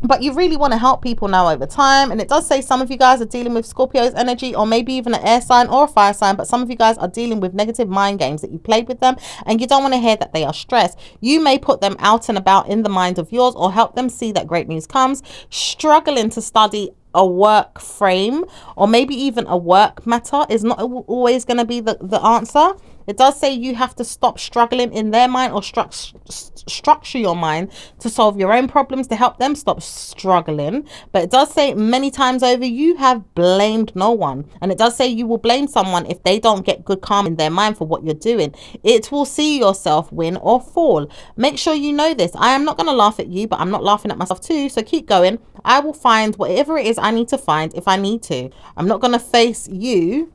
But you really want to help people now over time. And it does say some of you guys are dealing with Scorpio's energy, or maybe even an air sign or a fire sign, but some of you guys are dealing with negative mind games that you played with them, and you don't want to hear that they are stressed. You may put them out and about in the mind of yours, or help them see that great news comes. Struggling to study a work frame, or maybe even a work matter, is not always going to be the answer. It does say you have to stop struggling in their mind, or structure your mind to solve your own problems to help them stop struggling. But it does say many times over, you have blamed no one. And it does say you will blame someone if they don't get good karma in their mind for what you're doing. It will see yourself win or fall. Make sure you know this. I am not going to laugh at you, but I'm not laughing at myself too. So keep going. I will find whatever it is I need to find if I need to. I'm not going to face you.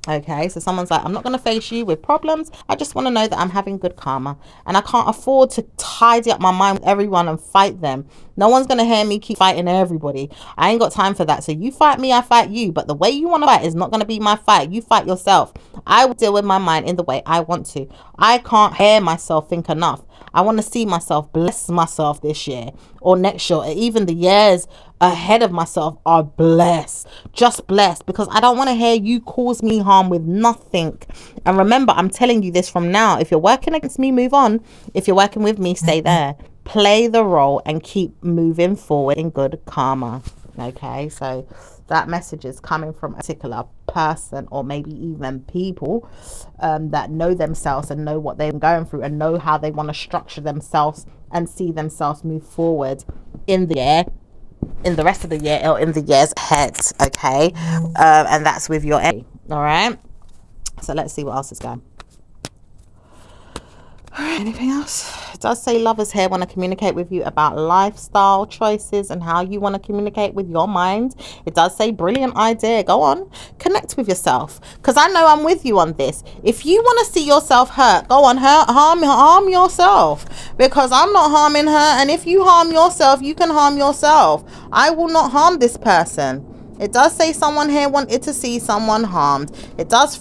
Okay, so someone's like, I'm not going to face you with problems. I just want to know that I'm having good karma, and I can't afford to tidy up my mind with everyone and fight them. No one's going to hear me keep fighting everybody. I ain't got time for that. So you fight me, I fight you. But the way you want to fight is not going to be my fight. You fight yourself. I will deal with my mind in the way I want to. I can't hear myself think enough. I want to see myself bless myself this year or next year, or even the years ahead of myself are blessed, just blessed, because I don't want to hear you cause me harm with nothing. And remember, I'm telling you this from now. If you're working against me, move on. If you're working with me, stay there. Play the role and keep moving forward in good karma. Okay, so that message is coming from a particular person, or maybe even people that know themselves and know what they're going through and know how they want to structure themselves and see themselves move forward in the year, in the rest of the year, or in the years ahead. Okay, and that's with your A. All right, so let's see what else is going. Anything else? It does say lovers here want to communicate with you about lifestyle choices and how you want to communicate with your mind. It does say brilliant idea. Go on, connect with yourself, because I know I'm with you on this. If you want to see yourself hurt, go on, harm yourself, because I'm not harming her. And if you harm yourself, you can harm yourself. I will not harm this person. It does say someone here wanted to see someone harmed. It does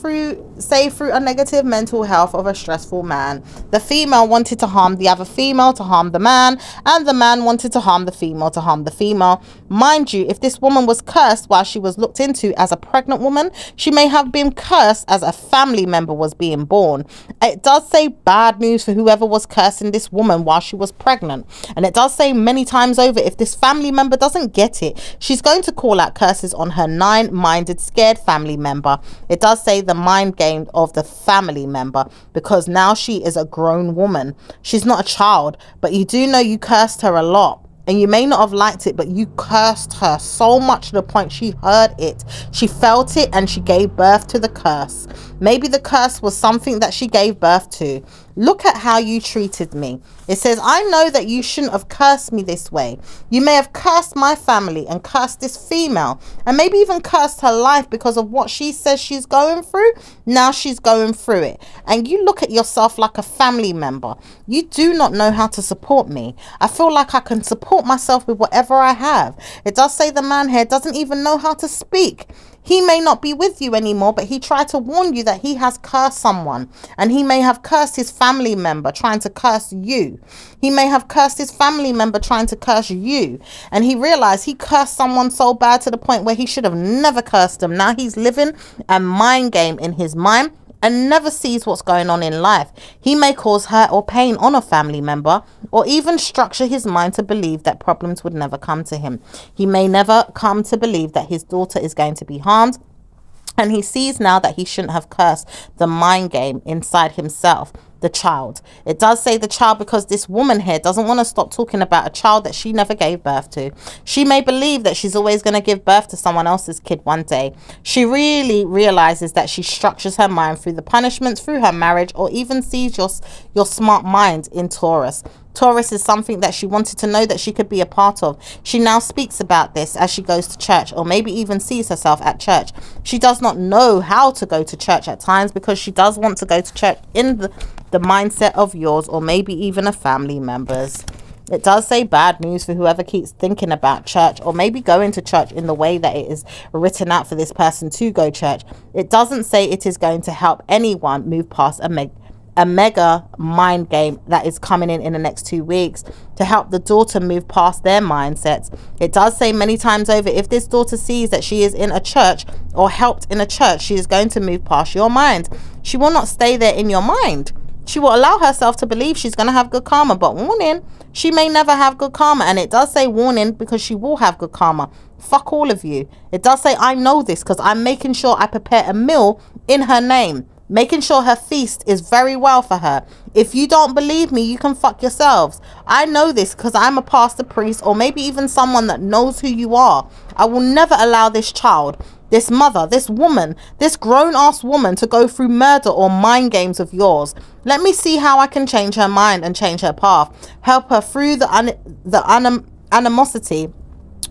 say through a negative mental health of a stressful man. The female wanted to harm the other female to harm the man, and the man wanted to harm the female to harm the female. Mind you, if this woman was cursed while she was looked into as a pregnant woman, she may have been cursed as a family member was being born. It does say bad news for whoever was cursing this woman while she was pregnant. And it does say many times over, if this family member doesn't get it, she's going to call out curses on her nine-minded, scared family member. It does say the mind game of the family member, because now she is a grown woman. She's not a child, but you do know you cursed her a lot. And you may not have liked it, but you cursed her so much to the point she heard it. She felt it and she gave birth to the curse. Maybe the curse was something that she gave birth to. Look at how you treated me. It says, I know that you shouldn't have cursed me this way. You may have cursed my family and cursed this female, and maybe even cursed her life because of what she says she's going through. Now she's going through it. And you look at yourself like a family member. You do not know how to support me. I feel like I can support myself with whatever I have. It does say the man here doesn't even know how to speak. He may not be with you anymore, but he tried to warn you that he has cursed someone, and he may have cursed his family member trying to curse you. He may have cursed his family member trying to curse you, and he realized he cursed someone so bad to the point where he should have never cursed them. Now he's living a mind game in his mind and never sees what's going on in life. He may cause hurt or pain on a family member, or even structure his mind to believe that problems would never come to him. He may never come to believe that his daughter is going to be harmed, and he sees now that he shouldn't have cursed the mind game inside himself. The child. It does say the child because this woman here doesn't want to stop talking about a child that she never gave birth to. She may believe that she's always going to give birth to someone else's kid one day. She really realizes that she structures her mind through the punishments, through her marriage, or even sees your smart mind in Taurus. Taurus is something that she wanted to know that she could be a part of. She now speaks about this as she goes to church, or maybe even sees herself at church. She does not know how to go to church at times because she does want to go to church in the mindset of yours, or maybe even a family member's. It does say bad news for whoever keeps thinking about church, or maybe going to church in the way that it is written out for this person to go church. It doesn't say it is going to help anyone move past a mega mind game that is coming in the next 2 weeks to help the daughter move past their mindsets. It does say many times over, if this daughter sees that she is in a church or helped in a church, she is going to move past your mind. She will not stay there in your mind. She will allow herself to believe she's going to have good karma, but warning, she may never have good karma. And it does say warning because she will have good karma. Fuck all of you. It does say I know this because I'm making sure I prepare a meal in her name. making sure her feast is very well for her. If you don't believe me, you can fuck yourselves. I know this because I'm a pastor, priest, or maybe even someone that knows who you are. I will never allow this child, this mother, this woman, this grown-ass woman to go through murder or mind games of yours. Let me see how I can change her mind and change her path. Help her through the animosity,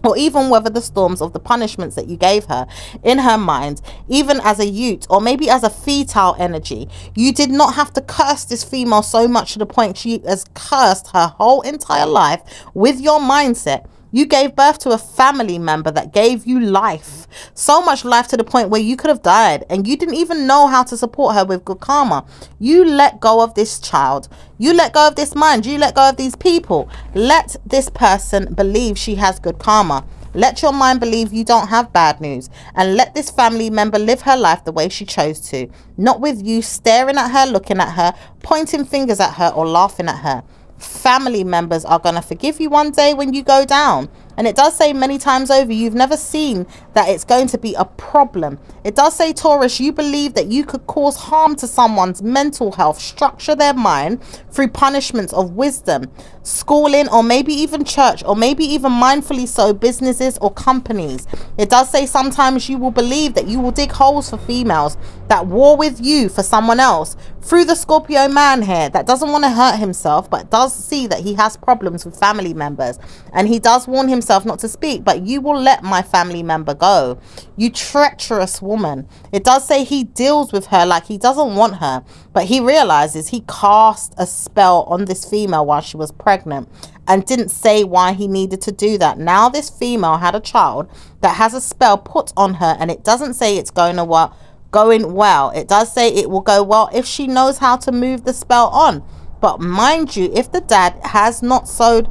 or even weather the storms of the punishments that you gave her in her mind, even as a youth, or maybe as a fetal energy. You did not have to curse this female so much to the point she has cursed her whole entire life with your mindset. You gave birth to a family member that gave you life. So much life to the point where you could have died, and you didn't even know how to support her with good karma. You let go of this child. You let go of this mind. You let go of these people. Let this person believe she has good karma. Let your mind believe you don't have bad news, and let this family member live her life the way she chose to, not with you staring at her, looking at her, pointing fingers at her, or laughing at her. Family members are going to forgive you one day when you go down. And it does say many times over, you've never seen that it's going to be a problem. It does say, Taurus, you believe that you could cause harm to someone's mental health, structure their mind through punishments of wisdom, schooling, or maybe even church, or maybe even mindfully so businesses or companies. It does say sometimes you will believe that you will dig holes for females that war with you for someone else. Through the Scorpio man here that doesn't want to hurt himself, but does see that he has problems with family members, and he does warn himself not to speak, but you will let my family member go. You treacherous woman. It does say he deals with her like he doesn't want her, but he realizes he cast a spell on this female while she was pregnant and didn't say why he needed to do that. Now this female had a child that has a spell put on her, and it doesn't say it's going well. It does say it will go well if she knows how to move the spell on. But mind you, if the dad has not sowed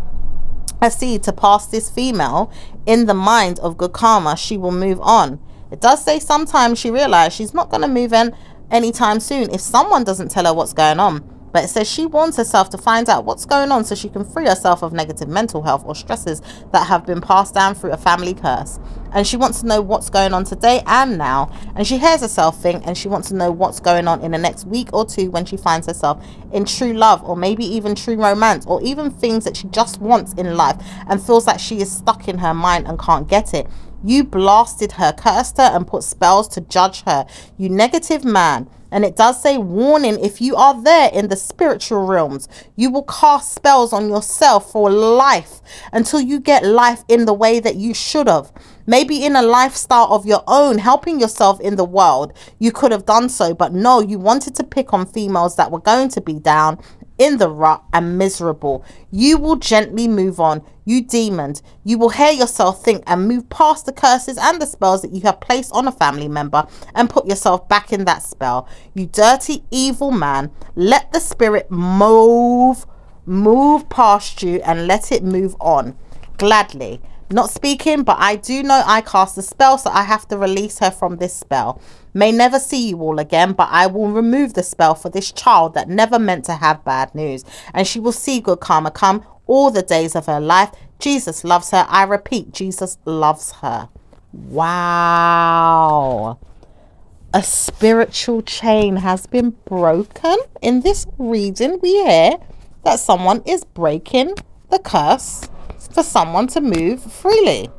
a seed to pass this female in the mind of good karma, she will move on. It does say sometimes she realized she's not going to move in anytime soon if someone doesn't tell her what's going on. But it says she wants herself to find out what's going on so she can free herself of negative mental health or stresses that have been passed down through a family curse. And she wants to know what's going on today and now. And she hears herself think, and she wants to know what's going on in the next week or two when she finds herself in true love, or maybe even true romance, or even things that she just wants in life and feels like she is stuck in her mind and can't get it. You blasted her, cursed her, and put spells to judge her, you negative man. And it does say, warning, if you are there in the spiritual realms, you will cast spells on yourself for life until you get life in the way that you should have. Maybe in a lifestyle of your own, helping yourself in the world, you could have done so. But no, you wanted to pick on females that were going to be down in the rut and miserable. You will gently move on, you demon. You will hear yourself think and move past the curses and the spells that you have placed on a family member and put yourself back in that spell. You dirty, evil man. Let the spirit move past you and let it move on gladly. Not speaking, but I do know I cast a spell, so I have to release her from this spell. May never see you all again, but I will remove the spell for this child that never meant to have bad news, and she will see good karma come all the days of her life. Jesus loves her. I repeat, Jesus loves her. Wow. A spiritual chain has been broken. In this reading, we hear that someone is breaking the curse for someone to move freely.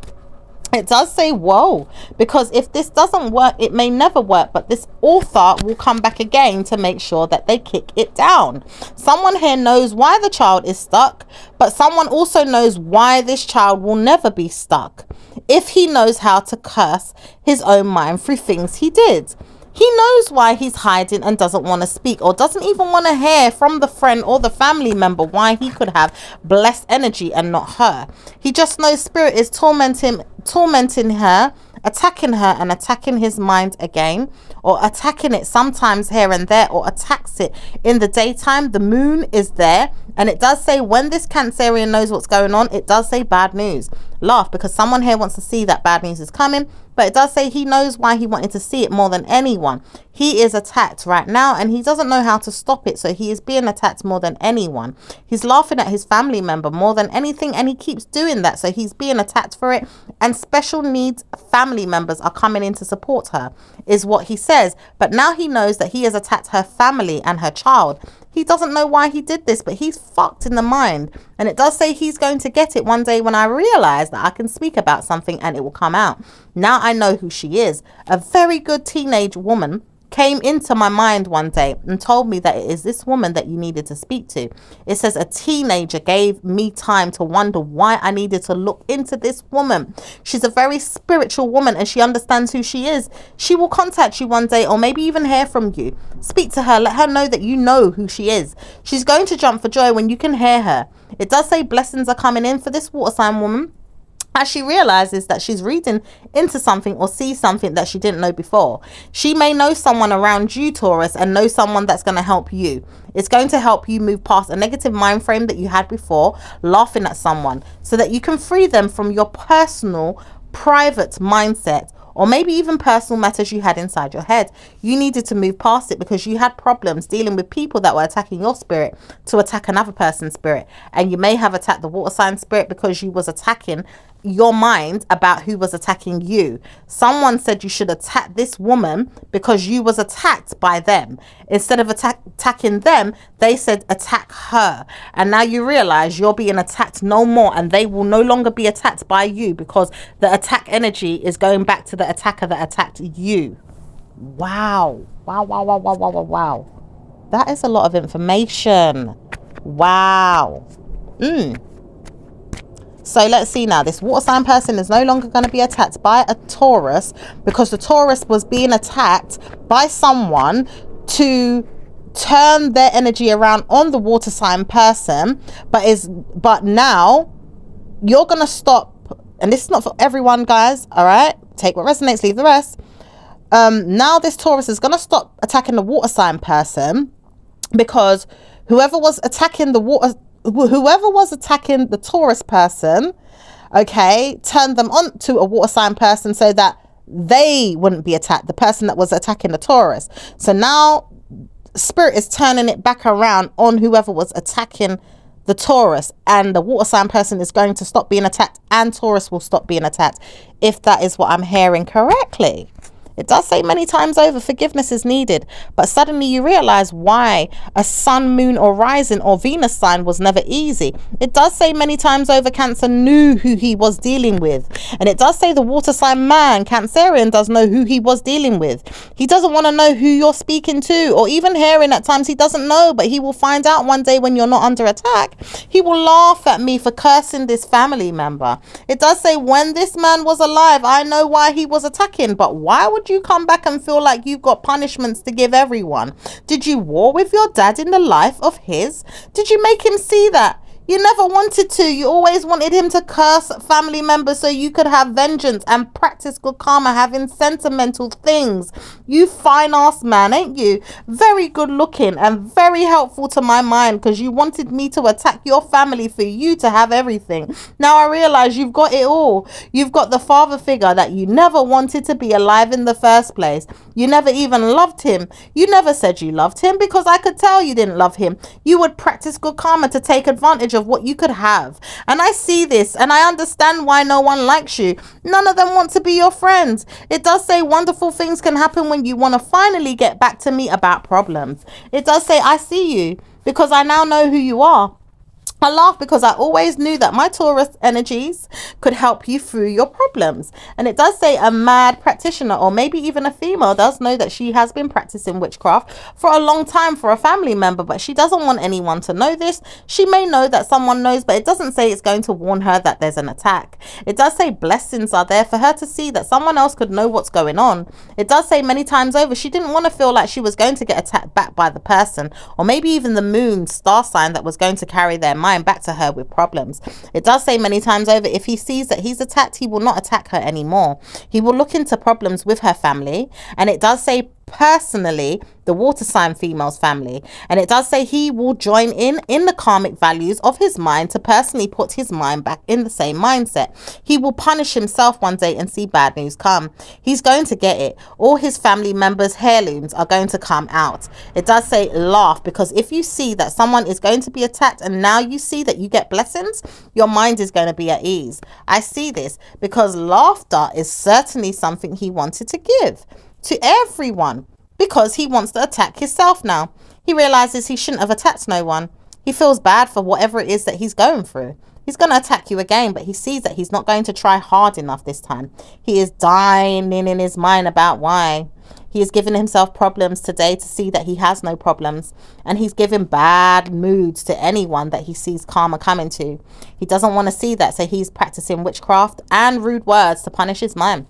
It does say whoa, because if this doesn't work, it may never work, but this author will come back again to make sure that they kick it down. Someone here knows why the child is stuck, but someone also knows why this child will never be stuck if he knows how to curse his own mind through things he did. He knows why he's hiding and doesn't want to speak, or doesn't even want to hear from the friend or the family member why he could have blessed energy and not her. He just knows spirit is tormenting her, attacking her and attacking his mind again, or attacking it sometimes here and there, or attacks it in the daytime. The moon is there And it does say when this Cancerian knows what's going on, it does say bad news. Laugh, because someone here wants to see that bad news is coming, but it does say he knows why he wanted to see it more than anyone. He is attacked right now and he doesn't know how to stop it, so he is being attacked more than anyone. He's laughing at his family member more than anything, and he keeps doing that, so he's being attacked for it. And special needs family members are coming in to support her, is what he says. But now he knows that he has attacked her family and her child. He doesn't know why he did this, but he's fucked in the mind. And it does say he's going to get it one day when I realize that I can speak about something and it will come out. Now I know who she is. A very good teenage woman came into my mind one day and told me that it is this woman that you needed to speak to. It says a teenager gave me time to wonder why I needed to look into this woman. She's a very spiritual woman and she understands who she is. She will contact you one day, or maybe even hear from you. Speak to her, let her know that you know who she is. She's going to jump for joy when you can hear her. It does say blessings are coming in for this water sign woman, as she realizes that she's reading into something or sees something that she didn't know before. She may know someone around you, Taurus, and know someone that's going to help you. It's going to help you move past a negative mind frame that you had before, laughing at someone, so that you can free them from your personal, private mindset, or maybe even personal matters you had inside your head. You needed to move past it because you had problems dealing with people that were attacking your spirit to attack another person's spirit. And you may have attacked the water sign spirit because you was attacking your mind about who was attacking you. Someone said you should attack this woman because you was attacked by them. Instead of attacking them, they said attack her. And now you realize you're being attacked no more, and they will no longer be attacked by you because the attack energy is going back to the attacker that attacked you. Wow. Wow. That is a lot of information. Wow. So let's see now. This water sign person is no longer going to be attacked by a Taurus because the Taurus was being attacked by someone to turn their energy around on the water sign person. But now you're going to stop. And this is not for everyone, guys. All right. Take what resonates, leave the rest. Now this Taurus is going to stop attacking the water sign person because whoever was attacking the Taurus person, okay, turned them on to a water sign person so that they wouldn't be attacked, the person that was attacking the Taurus. So now spirit is turning it back around on whoever was attacking the Taurus, and the water sign person is going to stop being attacked and Taurus will stop being attacked, if that is what I'm hearing correctly. It does say many times over forgiveness is needed, but suddenly you realize why a sun, moon, or rising or Venus sign was never easy. It does say many times over Cancer knew who he was dealing with. And it does say the water sign man, Cancerian, does know who he was dealing with. He doesn't want to know who you're speaking to, or even hearing at times he doesn't know, but he will find out one day when you're not under attack. He will laugh at me for cursing this family member. It does say when this man was alive, I know why he was attacking, but why would you come back and feel like you've got punishments to give everyone? Did you war with your dad in the life of his? Did you make him see that? You never wanted to. You always wanted him to curse family members so you could have vengeance and practice good karma, having sentimental things. You fine ass man, ain't you? Very good looking and very helpful to my mind because you wanted me to attack your family for you to have everything. Now I realize you've got it all. You've got the father figure that you never wanted to be alive in the first place. You never even loved him. You never said you loved him because I could tell you didn't love him. You would practice good karma to take advantage of what you could have. And I see this and I understand why no one likes you. None of them want to be your friends. It does say wonderful things can happen when you want to finally get back to me about problems. It does say I see you because I now know who you are. I laugh because I always knew that my Taurus energies could help you through your problems. And it does say a mad practitioner, or maybe even a female, does know that she has been practicing witchcraft for a long time for a family member, but she doesn't want anyone to know this. She may know that someone knows, but it doesn't say it's going to warn her that there's an attack. It does say blessings are there for her to see that someone else could know what's going on. It does say many times over she didn't want to feel like she was going to get attacked back by the person, or maybe even the moon star sign that was going to carry their mind back to her with problems. It does say many times over if he sees that he's attacked, he will not attack her anymore. He will look into problems with her family. And it does say personally the water sign female's family. And it does say he will join in the karmic values of his mind to personally put his mind back in the same mindset. He will punish himself one day and see bad news come. He's going to get it. All his family members' heirlooms are going to come out. It does say laugh, because if you see that someone is going to be attacked and now you see that you get blessings, your mind is going to be at ease. I see this because laughter is certainly something he wanted to give to everyone, because he wants to attack himself now. He realizes he shouldn't have attacked no one. He feels bad for whatever it is that he's going through. He's going to attack you again, but he sees that he's not going to try hard enough this time. He is dying in his mind about why. He is giving himself problems today to see that he has no problems. And he's giving bad moods to anyone that he sees karma coming to. He doesn't want to see that, so he's practicing witchcraft and rude words to punish his mind.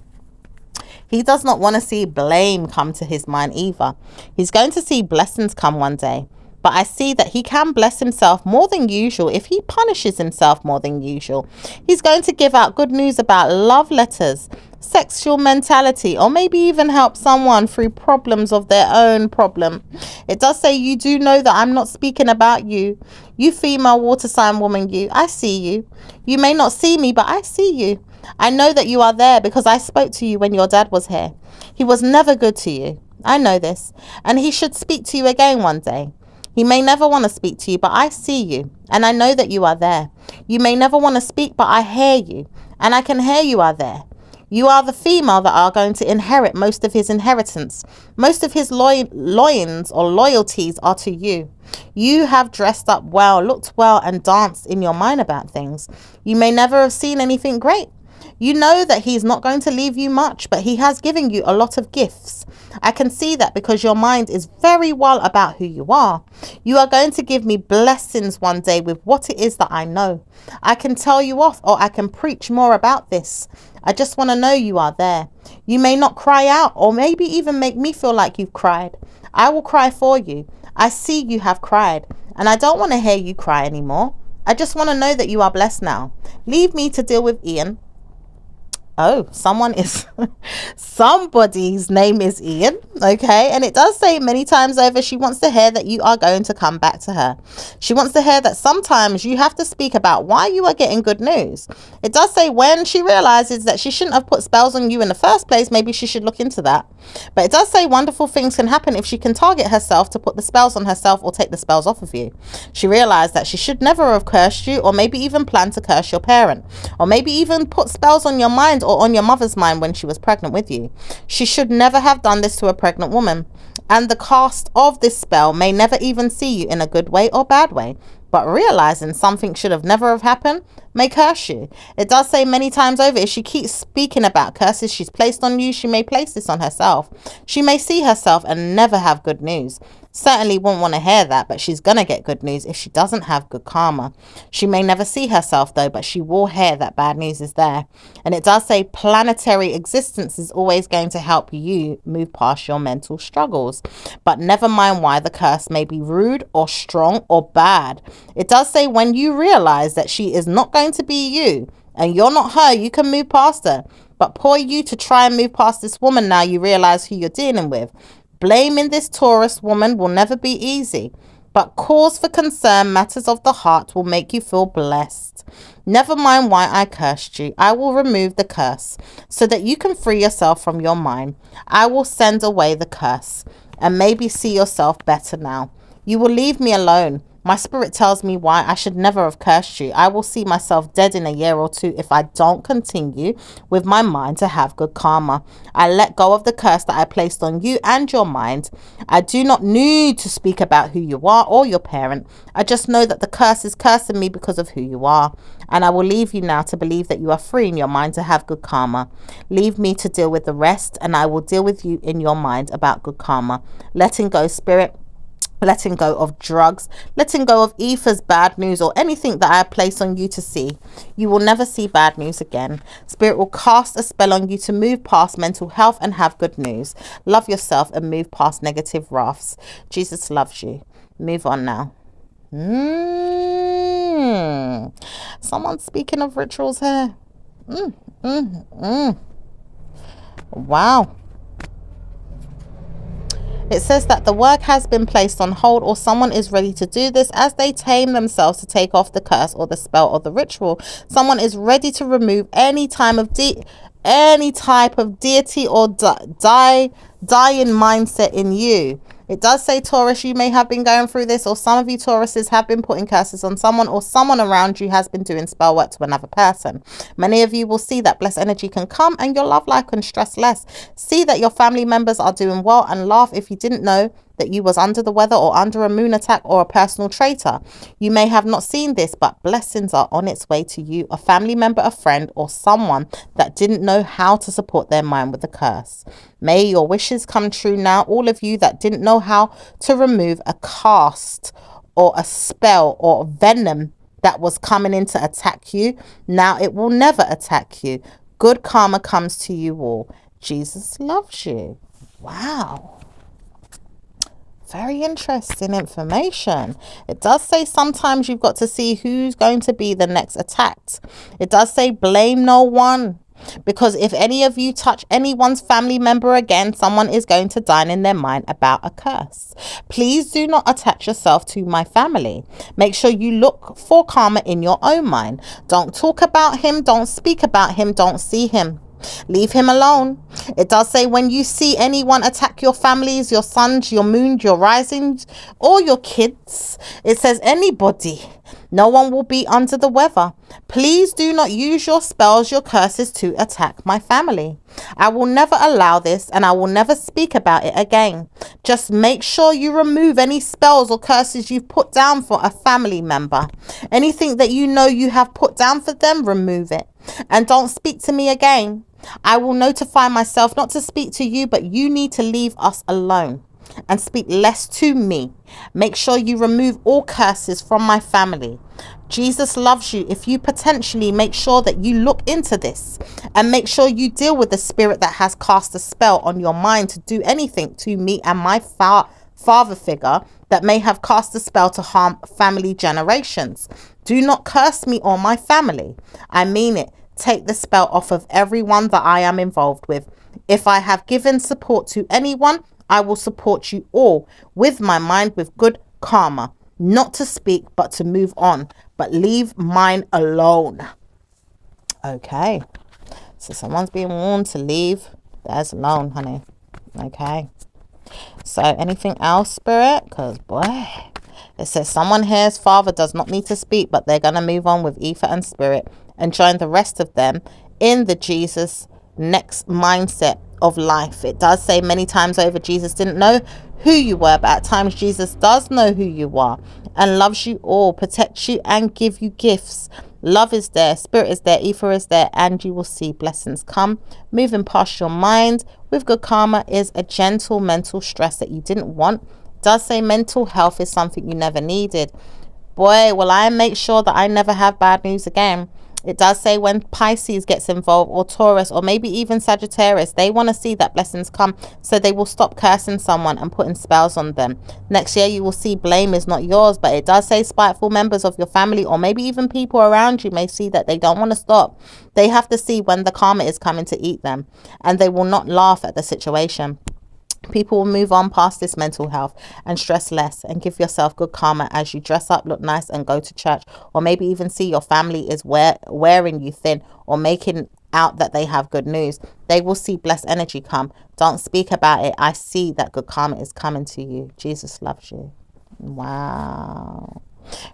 He does not want to see blame come to his mind either. He's going to see blessings come one day. But I see that he can bless himself more than usual if he punishes himself more than usual. He's going to give out good news about love letters, sexual mentality, or maybe even help someone through problems of their own problem. It does say, you do know that I'm not speaking about you. You female water sign woman, you. I see you. You may not see me, but I see you. I know that you are there because I spoke to you when your dad was here. He was never good to you. I know this. And he should speak to you again one day. He may never want to speak to you, but I see you. And I know that you are there. You may never want to speak, but I hear you. And I can hear you are there. You are the female that are going to inherit most of his inheritance. Most of his loins or loyalties are to you. You have dressed up well, looked well, and danced in your mind about things. You may never have seen anything great. You know that he's not going to leave you much, but he has given you a lot of gifts. I can see that because your mind is very well about who you are. You are going to give me blessings one day with what it is that I know. I can tell you off, or I can preach more about this. I just want to know you are there. You may not cry out, or maybe even make me feel like you've cried. I will cry for you. I see you have cried, and I don't want to hear you cry anymore. I just want to know that you are blessed now. Leave me to deal with Ian. Oh, somebody's name is Ian. Okay. And it does say many times over, she wants to hear that you are going to come back to her. She wants to hear that sometimes you have to speak about why you are getting good news. It does say when she realizes that she shouldn't have put spells on you in the first place, maybe she should look into that. But it does say wonderful things can happen if she can target herself to put the spells on herself or take the spells off of you. She realized that she should never have cursed you, or maybe even plan to curse your parent, or maybe even put spells on your mind or on your mother's mind when she was pregnant with you. She should never have done this to a pregnant woman. And the cast of this spell may never even see you in a good way or bad way. But realizing something should have never have happened may curse you. It does say many times over, if she keeps speaking about curses she's placed on you, she may place this on herself. She may see herself and never have good news. Certainly won't want to hear that, but she's going to get good news if she doesn't have good karma. She may never see herself though, but she will hear that bad news is there. And it does say planetary existence is always going to help you move past your mental struggles. But never mind why the curse may be rude or strong or bad. It does say when you realize that she is not going to be you and you're not her, you can move past her. But poor you to try and move past this woman now you realize who you're dealing with. Blaming this Taurus woman will never be easy, but cause for concern, matters of the heart will make you feel blessed. Never mind why I cursed you. I will remove the curse so that you can free yourself from your mind. I will send away the curse and maybe see yourself better now. You will leave me alone. My spirit tells me why I should never have cursed you. I will see myself dead in a year or two if I don't continue with my mind to have good karma. I let go of the curse that I placed on you and your mind. I do not need to speak about who you are or your parent. I just know that the curse is cursing me because of who you are. And I will leave you now to believe that you are free in your mind to have good karma. Leave me to deal with the rest, and I will deal with you in your mind about good karma. Letting go, spirit. Letting go of drugs, letting go of Aoife's bad news or anything that I place on you to see. You will never see bad news again. Spirit will cast a spell on you to move past mental health and have good news. Love yourself and move past negative wraths. Jesus loves you. Move on now. Someone's speaking of rituals here. Wow. It says that the work has been placed on hold, or someone is ready to do this as they tame themselves to take off the curse or the spell or the ritual. Someone is ready to remove any type of deity or dying mindset in you. It does say, Taurus, you may have been going through this, or some of you Tauruses have been putting curses on someone, or someone around you has been doing spell work to another person. Many of you will see that blessed energy can come and your love life can stress less. See that your family members are doing well and laugh if you didn't know that you was under the weather or under a moon attack or a personal traitor. You may have not seen this, but blessings are on its way to you, a family member, a friend, or someone that didn't know how to support their mind with the curse. May your wishes come true now. All of you that didn't know how to remove a cast or a spell or venom that was coming in to attack you, now it will never attack you. Good karma comes to you all. Jesus loves you. Wow. Very interesting information. It does say sometimes you've got to see who's going to be the next attacked. It does say blame no one, because if any of you touch anyone's family member again, someone is going to die in their mind about a curse. Please do not attach yourself to my family. Make sure you look for karma in your own mind. Don't talk about him. Don't speak about him. Don't see him. Leave him alone. It does say when you see anyone attack your families, your sons, your moons, your risings, or your kids, it says anybody. No one will be under the weather. Please do not use your spells, your curses to attack my family. I will never allow this, and I will never speak about it again. Just make sure you remove any spells or curses you've put down for a family member. Anything that you know you have put down for them, remove it. And don't speak to me again. I will notify myself not to speak to you, but you need to leave us alone and speak less to me. Make sure you remove all curses from my family. Jesus loves you. If you potentially make sure that you look into this and make sure you deal with the spirit that has cast a spell on your mind to do anything to me and my father figure that may have cast a spell to harm family generations. Do not curse me or my family. I mean it. Take the spell off of everyone that I am involved with. If I have given support to anyone, I will support you all with my mind with good karma. Not to speak, but to move on. But leave mine alone. Okay. So someone's being warned to leave theirs alone, honey. Okay. So anything else, Spirit? Because, boy, it says someone here's father does not need to speak, but they're going to move on with ether and spirit and join the rest of them in the Jesus next mindset of life. It does say many times over Jesus didn't know who you were, but at times Jesus does know who you are and loves you all, protects you and give you gifts. Love is there, spirit is there, ether is there, and you will see blessings come. Moving past your mind with good karma is a gentle mental stress that you didn't want. It does say mental health is something you never needed. Boy, will I make sure that I never have bad news again. It does say when Pisces gets involved, or Taurus, or maybe even Sagittarius, they want to see that blessings come, so they will stop cursing someone and putting spells on them. Next year you will see blame is not yours, but it does say spiteful members of your family or maybe even people around you may see that they don't want to stop. They have to see when the karma is coming to eat them, and they will not laugh at the situation. People will move on past this mental health and stress less, and give yourself good karma as you dress up, look nice, and go to church, or maybe even see your family is wearing you thin or making out that they have good news. They will see blessed energy come. Don't speak about it. I see that good karma is coming to you. Jesus loves you. Wow.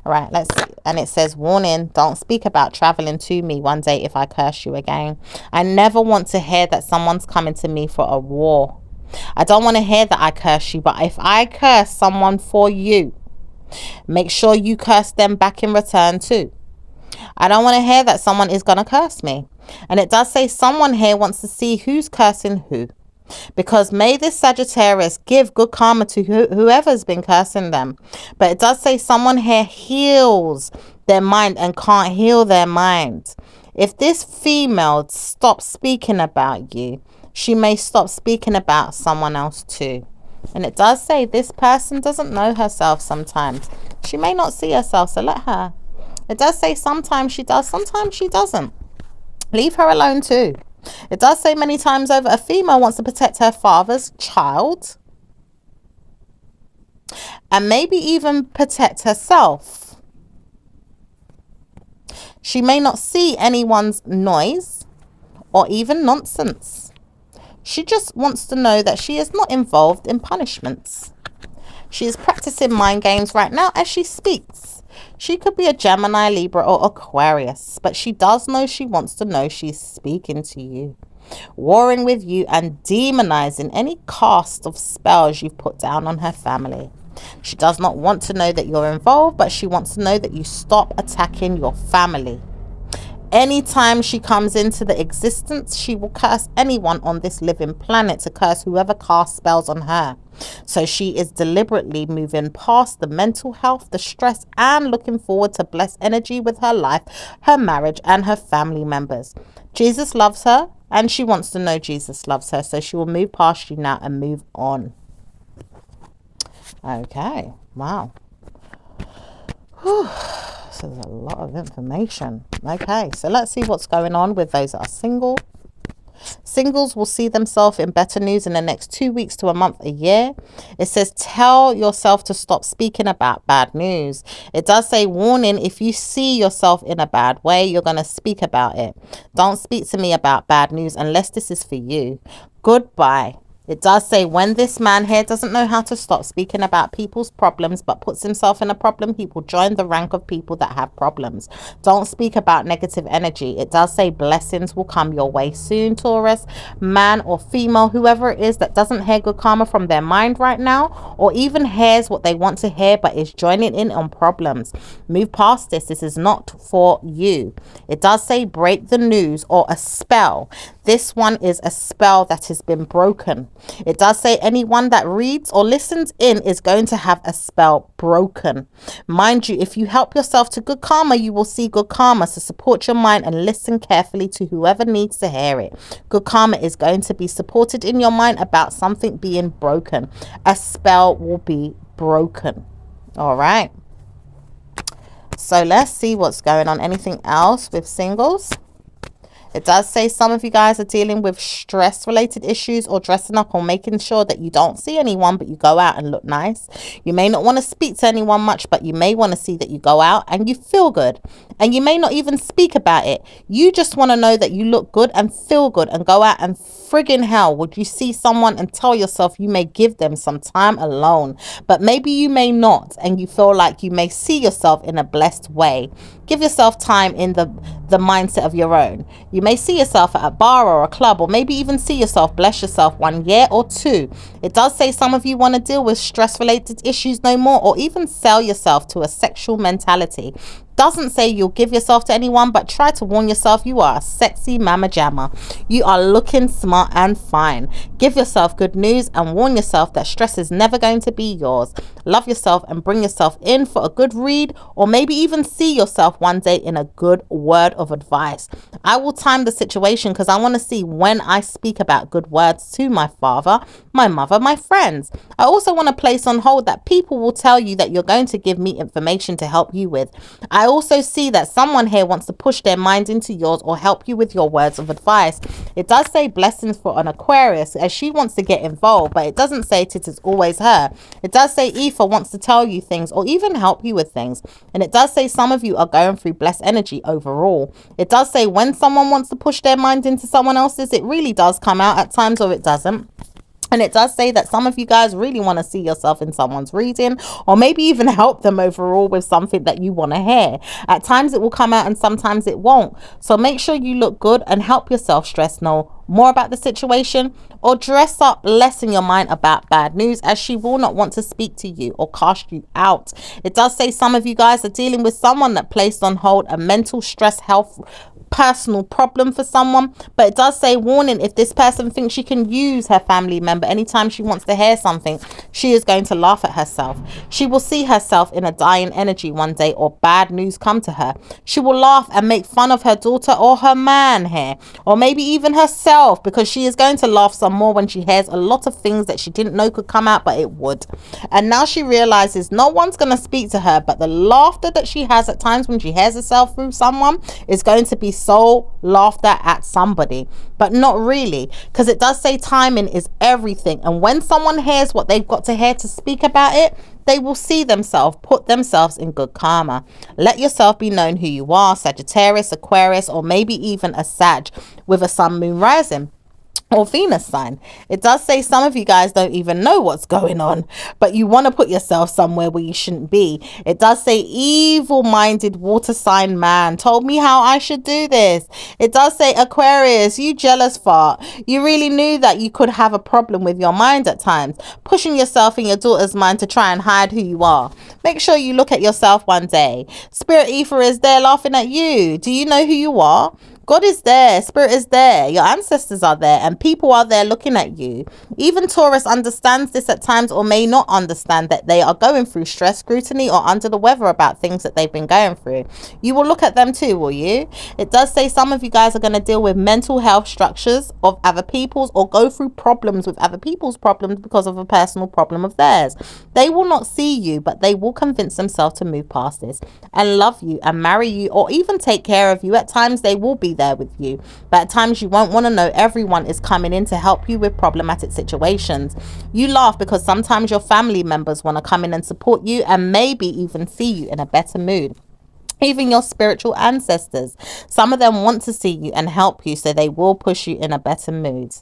All right, let's see. And it says, warning, don't speak about traveling to me one day if I curse you again. I never want to hear that someone's coming to me for a war. I don't want to hear that I curse you, but if I curse someone for you, make sure you curse them back in return too. I don't want to hear that someone is going to curse me. And it does say someone here wants to see who's cursing who. Because may this Sagittarius give good karma to whoever's been cursing them. But it does say someone here heals their mind and can't heal their mind. If this female stops speaking about you, she may stop speaking about someone else too. And it does say this person doesn't know herself sometimes. She may not see herself, so let her. It does say sometimes she does, sometimes she doesn't. Leave her alone too. It does say many times over a female wants to protect her father's child. and maybe even protect herself. She may not see anyone's noise or even nonsense. She just wants to know that she is not involved in punishments. She is practicing mind games right now as she speaks. She could be a Gemini, Libra, or Aquarius, but she does know she wants to know she's speaking to you, warring with you and demonizing any cast of spells you've put down on her family. She does not want to know that you're involved, but she wants to know that you stop attacking your family. Anytime she comes into the existence, she will curse anyone on this living planet, to curse whoever casts spells on her. So she is deliberately moving past the mental health, the stress, and looking forward to blessed energy with her life, her marriage, and her family members. Jesus loves her, and she wants to know Jesus loves her. So she will move past you now and move on. Okay. Wow. Whew. So there's a lot of information. Okay, so let's see what's going on with those that are single. Singles will see themselves in better news in the next 2 weeks to a month, a year. It says tell yourself to stop speaking about bad news. It does say warning, if you see yourself in a bad way, you're going to speak about it. Don't speak to me about bad news unless this is for you. Goodbye. It does say when this man here doesn't know how to stop speaking about people's problems but puts himself in a problem, he will join the rank of people that have problems. Don't speak about negative energy. It does say blessings will come your way soon, Taurus. Man or female, whoever it is that doesn't hear good karma from their mind right now, or even hears what they want to hear but is joining in on problems. Move past this. This is not for you. It does say break the news or a spell. This one is a spell that has been broken. It does say anyone that reads or listens in is going to have a spell broken. Mind you, if you help yourself to good karma, you will see good karma. So support your mind and listen carefully to whoever needs to hear it. Good karma is going to be supported in your mind about something being broken. A spell will be broken. All right. So let's see what's going on. Anything else with singles? It does say some of you guys are dealing with stress-related issues or dressing up or making sure that you don't see anyone, but you go out and look nice. You may not want to speak to anyone much, but you may want to see that you go out and you feel good. And you may not even speak about it. You just want to know that you look good and feel good and go out and friggin' hell, would you see someone and tell yourself you may give them some time alone, but maybe you may not, and you feel like you may see yourself in a blessed way. Give yourself time in the mindset of your own. You may see yourself at a bar or a club, or maybe even see yourself bless yourself 1 year or 2. It does say some of you want to deal with stress-related issues no more, or even sell yourself to a sexual mentality. Doesn't say you'll give yourself to anyone, but try to warn yourself you are a sexy mama jamma. You are looking smart and fine. Give yourself good news and warn yourself that stress is never going to be yours. Love yourself and bring yourself in for a good read, or maybe even see yourself one day in a good word of advice. I will time the situation because I want to see when I speak about good words to my father, my mother, my friends. I also want to place on hold that people will tell you that you're going to give me information to help you with. I also see that someone here wants to push their mind into yours or help you with your words of advice. It does say blessings for an Aquarius, as she wants to get involved, but it doesn't say it is always her. It does say Aoife wants to tell you things or even help you with things. And it does say some of you are going through blessed energy overall. It does say when someone wants to push their mind into someone else's, it really does come out at times, or it doesn't. And it does say that some of you guys really want to see yourself in someone's reading, or maybe even help them overall with something that you want to hear. At times it will come out and sometimes it won't. So make sure you look good and help yourself know more about the situation, or dress up less in your mind about bad news, as she will not want to speak to you or cast you out. It does say some of you guys are dealing with someone that placed on hold a mental stress, health, personal problem for someone, but it does say warning, if this person thinks she can use her family member anytime she wants to hear something, she is going to laugh at herself. She will see herself in a dying energy one day, or bad news come to her. She will laugh and make fun of her daughter or her man here, or maybe even herself, because she is going to laugh some more when she hears a lot of things that she didn't know could come out, but it would. And now she realizes no one's going to speak to her, but the laughter that she has at times when she hears herself through someone is going to be so laughter at somebody, but not really, because it does say timing is everything. And when someone hears what they've got to hear to speak about it, they will see themselves, put themselves in good karma. Let yourself be known who you are, Sagittarius, Aquarius, or maybe even a Sag with a sun, moon rising, or Venus sign. It does say some of you guys don't even know what's going on, but you want to put yourself somewhere where you shouldn't be. It does say evil-minded water sign man told me how I should do this. It does say Aquarius, you jealous fart. You really knew that you could have a problem with your mind at times, pushing yourself in your daughter's mind to try and hide who you are. Make sure you look at yourself one day. Spirit Ether is there laughing at you. Do you know who you are? God is there, Spirit is there, your ancestors are there, and people are there looking at you. Even Taurus understands this at times, or may not understand that they are going through stress, scrutiny, or under the weather about things that they've been going through. You will look at them too, will you? It does say some of you guys are going to deal with mental health structures of other people's, or go through problems with other people's problems because of a personal problem of theirs. They will not see you, but they will convince themselves to move past this and love you and marry you, or even take care of you. At times they will be there with you, but at times you won't want to know everyone is coming in to help you with problematic situations. You laugh because sometimes your family members want to come in and support you, and maybe even see you in a better mood. Even your spiritual ancestors, some of them want to see you and help you, so they will push you in a better mood.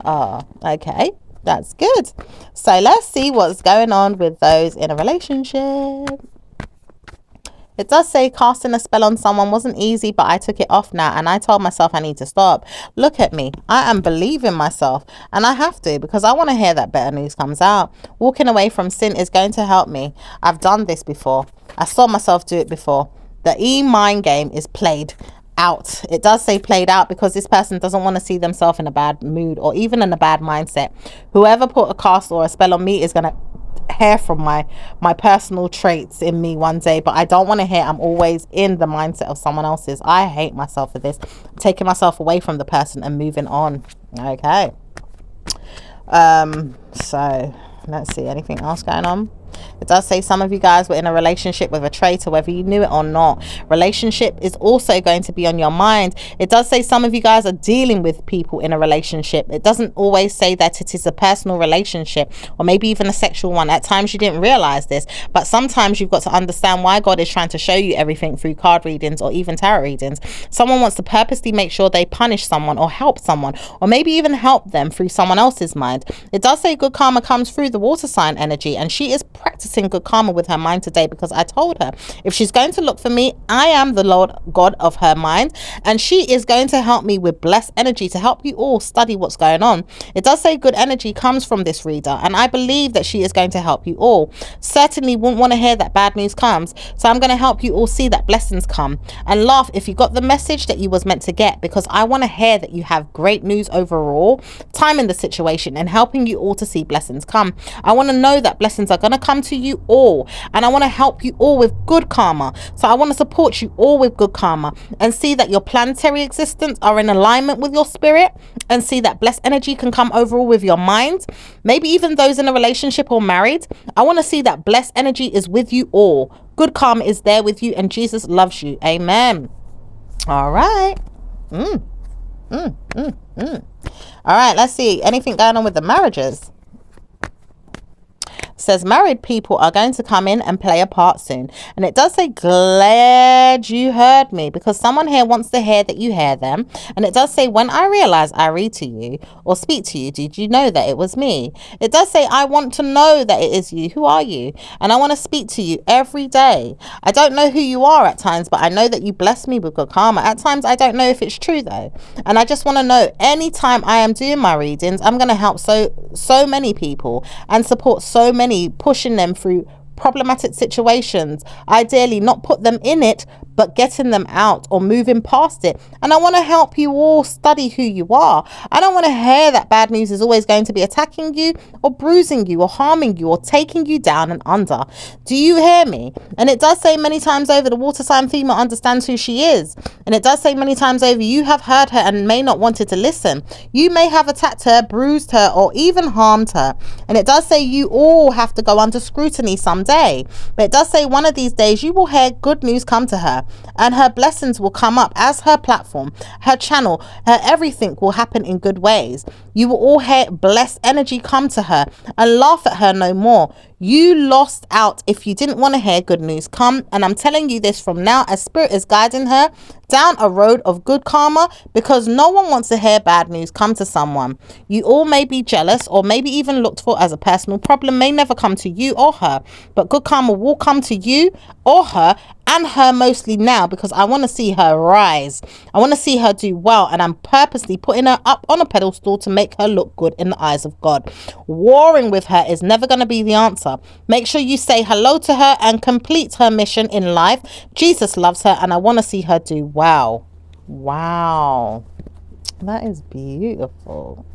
Okay, that's good. So let's see what's going on with those in a relationship. It does say casting a spell on someone wasn't easy, but I took it off now, and I told myself I need to stop. Look at me. I am believing myself, and I have to, because I want to hear that better news comes out. Walking away from sin is going to help me. I've done this before. I saw myself do it before. The mind game is played out. It does say played out because this person doesn't want to see themselves in a bad mood or even in a bad mindset. Whoever put a cast or a spell on me is going to hear from my personal traits in me one day, but I don't want to hear I'm always in the mindset of someone else's. I hate myself for this. I'm taking myself away from the person and moving on. Okay. So let's see, anything else going on? It does say some of you guys were in a relationship with a traitor, whether you knew it or not. Relationship is also going to be on your mind. It does say some of you guys are dealing with people in a relationship. It doesn't always say that it is a personal relationship or maybe even a sexual one. At times you didn't realize this, but sometimes you've got to understand why God is trying to show you everything through card readings or even tarot readings. Someone wants to purposely make sure they punish someone or help someone, or maybe even help them through someone else's mind. It does say good karma comes through the water sign energy, and she is practicing good karma with her mind today, because I told her if she's going to look for me, I am the Lord God of her mind, and she is going to help me with blessed energy to help you all study what's going on. It does say good energy comes from this reader, and I believe that she is going to help you all. Certainly wouldn't want to hear that bad news comes, so I'm going to help you all see that blessings come, and laugh if you got the message that you was meant to get, because I want to hear that you have great news overall, time in the situation, and helping you all to see blessings come. I want to know that blessings are going to come to you all, and I want to help you all with good karma. So I want to support you all with good karma, and see that your planetary existence are in alignment with your spirit, and see that blessed energy can come overall with your mind. Maybe even those in a relationship or married, I want to see that blessed energy is with you all. Good karma is there with you, and Jesus loves you. Amen. All right. All right, let's see, anything going on with the marriages. Says married people are going to come in and play a part soon, and it does say glad you heard me, because someone here wants to hear that you hear them. And it does say when I realize I read to you or speak to you, did you know that it was me? It does say I want to know that it is you. Who are you? And I want to speak to you every day. I don't know who you are at times, but I know that you bless me with good karma. At times I don't know if it's true though, and I just want to know anytime I am doing my readings, I'm going to help so many people and support so many, pushing them through problematic situations, ideally not put them in it, but getting them out or moving past it. And I want to help you all study who you are. I don't want to hear that bad news is always going to be attacking you or bruising you or harming you or taking you down and under. Do you hear me? And it does say many times over, the water sign female understands who she is. And it does say many times over, you have heard her and may not wanted to listen. You may have attacked her, bruised her, or even harmed her. And it does say you all have to go under scrutiny someday. But it does say one of these days you will hear good news come to her, and her blessings will come up as her platform, her channel, her everything will happen in good ways. You will all hear blessed energy come to her and laugh at her no more. You lost out if you didn't want to hear good news come. And I'm telling you this from now, as Spirit is guiding her down a road of good karma, because no one wants to hear bad news come to someone. You all may be jealous or maybe even looked for as a personal problem, may never come to you or her, but good karma will come to you or her, and her mostly now, because I want to see her rise. I want to see her do well, and I'm purposely putting her up on a pedestal to make her look good in the eyes of God. Warring with her is never going to be the answer. Make sure you say hello to her and complete her mission in life. Jesus loves her, and I want to see her do well. Wow, that is beautiful.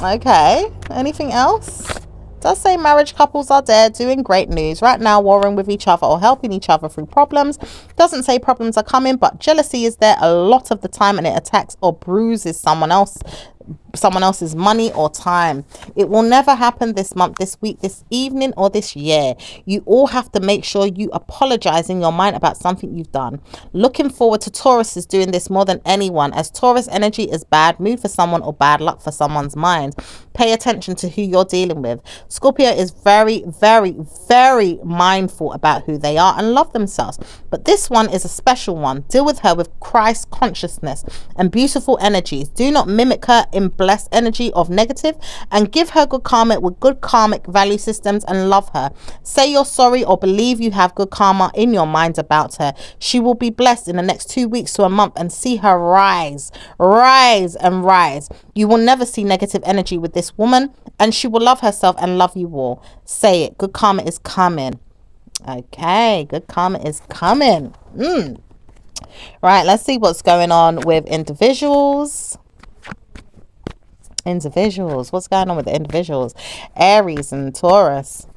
Okay, anything else? Does say marriage couples are there doing great news right now, warring with each other or helping each other through problems. Doesn't say problems are coming, but jealousy is there a lot of the time, and it attacks or bruises someone else's money or time. It will never happen this month, this week, this evening, or this year. You all have to make sure you apologize in your mind about something you've done. Looking forward to Taurus is doing this more than anyone, as Taurus energy is bad mood for someone or bad luck for someone's mind. Pay attention to who you're dealing with. Scorpio is very, very, very mindful about who they are and love themselves. But this one is a special one. Deal with her with Christ consciousness and beautiful energies. Do not mimic her in blessed energy of negative, and give her good karma with good karmic value systems and love her. Say you're sorry or believe you have good karma in your mind about her. She will be blessed in the next 2 weeks to a month, and see her rise, rise and rise. You will never see negative energy with this woman, and she will love herself and love you all. Say it. Good karma is coming. Okay, good karma is coming. Right, let's see what's going on with individuals. What's going on with the individuals? Aries and Taurus.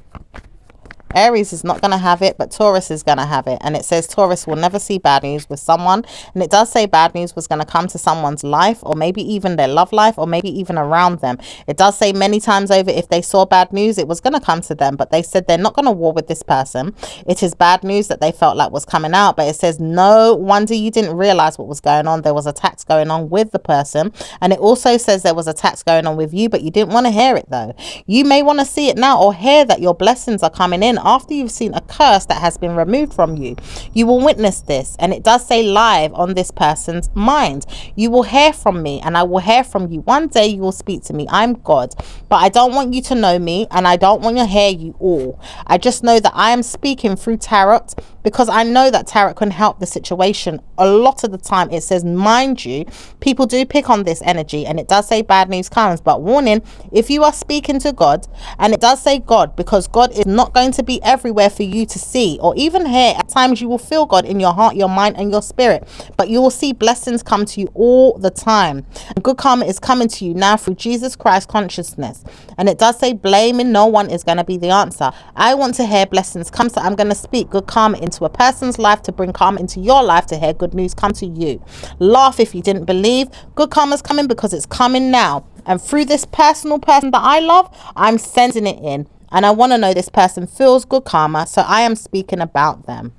Aries is not going to have it, but Taurus is going to have it. And it says Taurus will never see bad news with someone. And it does say bad news was going to come to someone's life, or maybe even their love life, or maybe even around them. It does say many times over, if they saw bad news, it was going to come to them. But they said they're not going to war with this person. It is bad news that they felt like was coming out. But it says, no wonder you didn't realize what was going on. There was attacks going on with the person. And it also says there was attacks going on with you, but you didn't want to hear it though. You may want to see it now, or hear that your blessings are coming in after you've seen a curse that has been removed from you. You will witness this, and it does say live on this person's mind. You will hear from me, and I will hear from you. One day you will speak to me. I'm God, but I don't want you to know me, and I don't want to hear you all. I just know that I am speaking through tarot, because I know that tarot can help the situation. A lot of the time it says, mind you, people do pick on this energy, and it does say bad news comes, but warning, if you are speaking to God, and it does say God, because God is not going to be everywhere for you to see or even hear. At times you will feel God in your heart, your mind and your spirit, but you will see blessings come to you all the time. And good karma is coming to you now through Jesus Christ consciousness. And it does say blaming no one is going to be the answer. I want to hear blessings come, so I'm going to speak good karma into a person's life to bring karma into your life, to hear good news come to you. Laugh if you didn't believe. Good karma is coming, because it's coming now. And through this personal person that I love, I'm sending it in. And I want to know this person feels good karma, so I am speaking about them.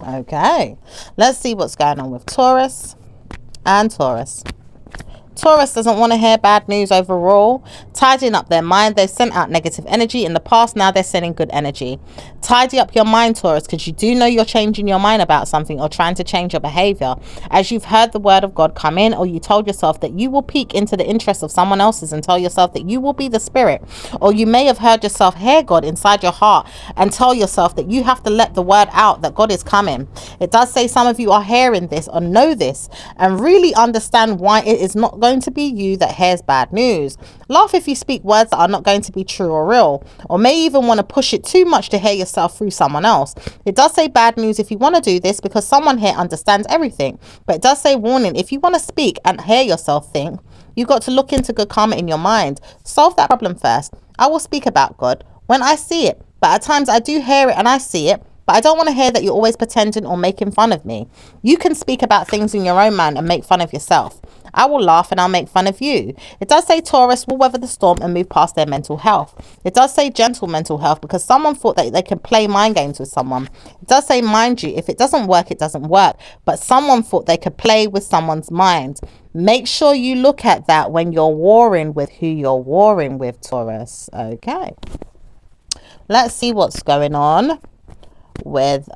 Okay, let's see what's going on with Taurus and Taurus. Taurus doesn't want to hear bad news overall. Tidying up their mind. They've sent out negative energy in the past. Now they're sending good energy. Tidy up your mind, Taurus, because you do know you're changing your mind about something or trying to change your behavior. As you've heard the word of God come in, or you told yourself that you will peek into the interest of someone else's and tell yourself that you will be the spirit. Or you may have heard yourself hear God inside your heart and tell yourself that you have to let the word out that God is coming. It does say some of you are hearing this or know this and really understand why it is not going to be you that hears bad news. Laugh if you speak words that are not going to be true or real, or may even want to push it too much to hear yourself through someone else. It does say bad news if you want to do this, because someone here understands everything. But it does say warning if you want to speak and hear yourself think. You've got to look into good karma in your mind. Solve that problem first. I will speak about God when I see it, but at times I do hear it and I see it, but I don't want to hear that you're always pretending or making fun of me. You can speak about things in your own mind and make fun of yourself. I will laugh and I'll make fun of you. It does say Taurus will weather the storm and move past their mental health. It does say gentle mental health because someone thought that they could play mind games with someone. It does say, mind you, if it doesn't work, it doesn't work. But someone thought they could play with someone's mind. Make sure you look at that when you're warring with who you're warring with, Taurus. Okay. Let's see what's going on with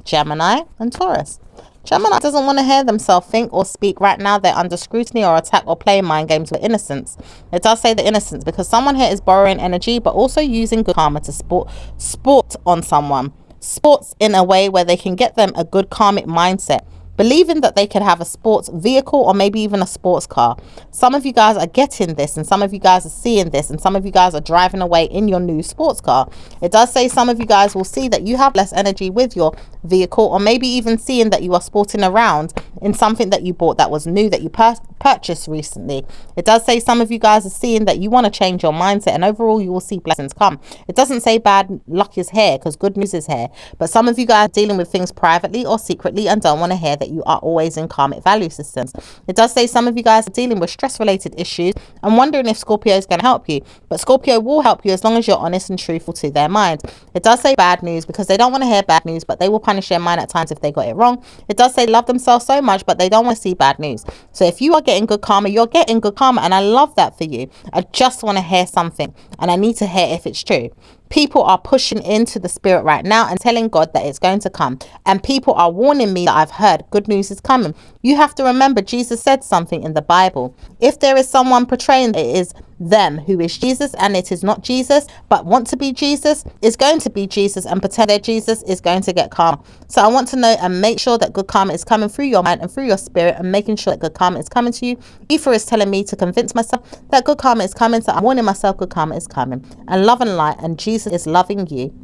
Gemini and Taurus. Gemini doesn't want to hear themselves think or speak right now. They're under scrutiny or attack or playing mind games with innocence. It does say the innocence because someone here is borrowing energy but also using good karma to sport on someone. Sports in a way where they can get them a good karmic mindset, believing that they could have a sports vehicle or maybe even a sports car. Some of you guys are getting this and some of you guys are seeing this and some of you guys are driving away in your new sports car. It does say some of you guys will see that you have less energy with your vehicle, or maybe even seeing that you are sporting around in something that you bought that was new, that you purchased recently. It does say some of you guys are seeing that you want to change your mindset and overall you will see blessings come. It doesn't say bad luck is here because good news is here, but some of you guys are dealing with things privately or secretly and don't want to hear that you are always in karmic value systems. It does say some of you guys are dealing with stress related issues and wondering if Scorpio is going to help you, but Scorpio will help you as long as you're honest and truthful to their mind. It does say bad news because they don't want to hear bad news, but they will punish their mind at times if they got it wrong. It does say love themselves so much, but they don't want to see bad news. So if you are getting good karma, you're getting good karma, and I love that for you. I just want to hear something and I need to hear if it's true. People are pushing into the spirit right now and telling God that it's going to come. And people are warning me that I've heard good news is coming. You have to remember Jesus said something in the Bible. If there is someone portraying it is them who is Jesus and it is not Jesus, but want to be Jesus, is going to be Jesus and pretend they're Jesus, is going to get karma. So I want to know and make sure that good karma is coming through your mind and through your spirit and making sure that good karma is coming to you. Ether is telling me to convince myself that good karma is coming. So I'm warning myself good karma is coming. And love and light, and Jesus is loving you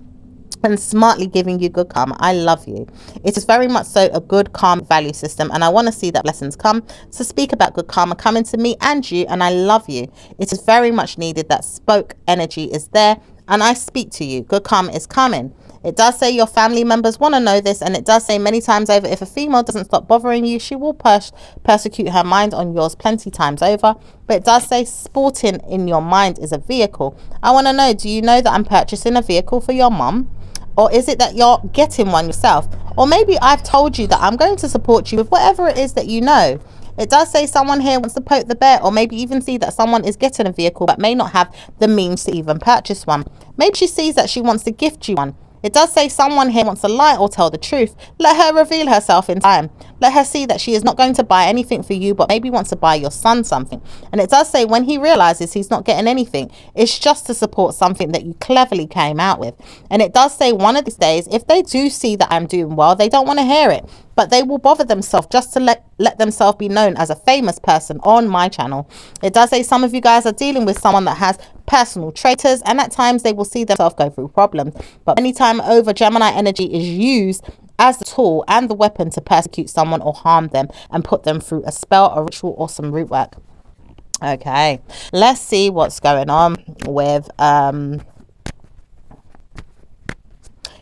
and smartly giving you good karma. I love you. It is very much so a good karma value system, and I want to see that blessings come. So speak about good karma coming to me and you, and I love you. It is very much needed. That spoke energy is there, and I speak to you. Good karma is coming. It does say your family members want to know this, and it does say many times over, if a female doesn't stop bothering you, she will persecute her mind on yours plenty times over. But it does say sporting in your mind is a vehicle. I want to know, do you know that I'm purchasing a vehicle for your mum? Or is it that you're getting one yourself? Or maybe I've told you that I'm going to support you with whatever it is that you know. It does say someone here wants to poke the bear, or maybe even see that someone is getting a vehicle but may not have the means to even purchase one. Maybe she sees that she wants to gift you one. It does say someone here wants to lie or tell the truth. Let her reveal herself in time. Let her see that she is not going to buy anything for you, but maybe wants to buy your son something. And it does say when he realizes he's not getting anything, it's just to support something that you cleverly came out with. And it does say one of these days, if they do see that I'm doing well, they don't want to hear it, but they will bother themselves just to let themselves be known as a famous person on my channel. It does say some of you guys are dealing with someone that has personal traitors, and at times they will see themselves go through problems. But anytime over, Gemini energy is used as the tool and the weapon to persecute someone or harm them and put them through a spell, a ritual, or some root work. Okay, let's see what's going on with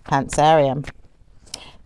Cancerian.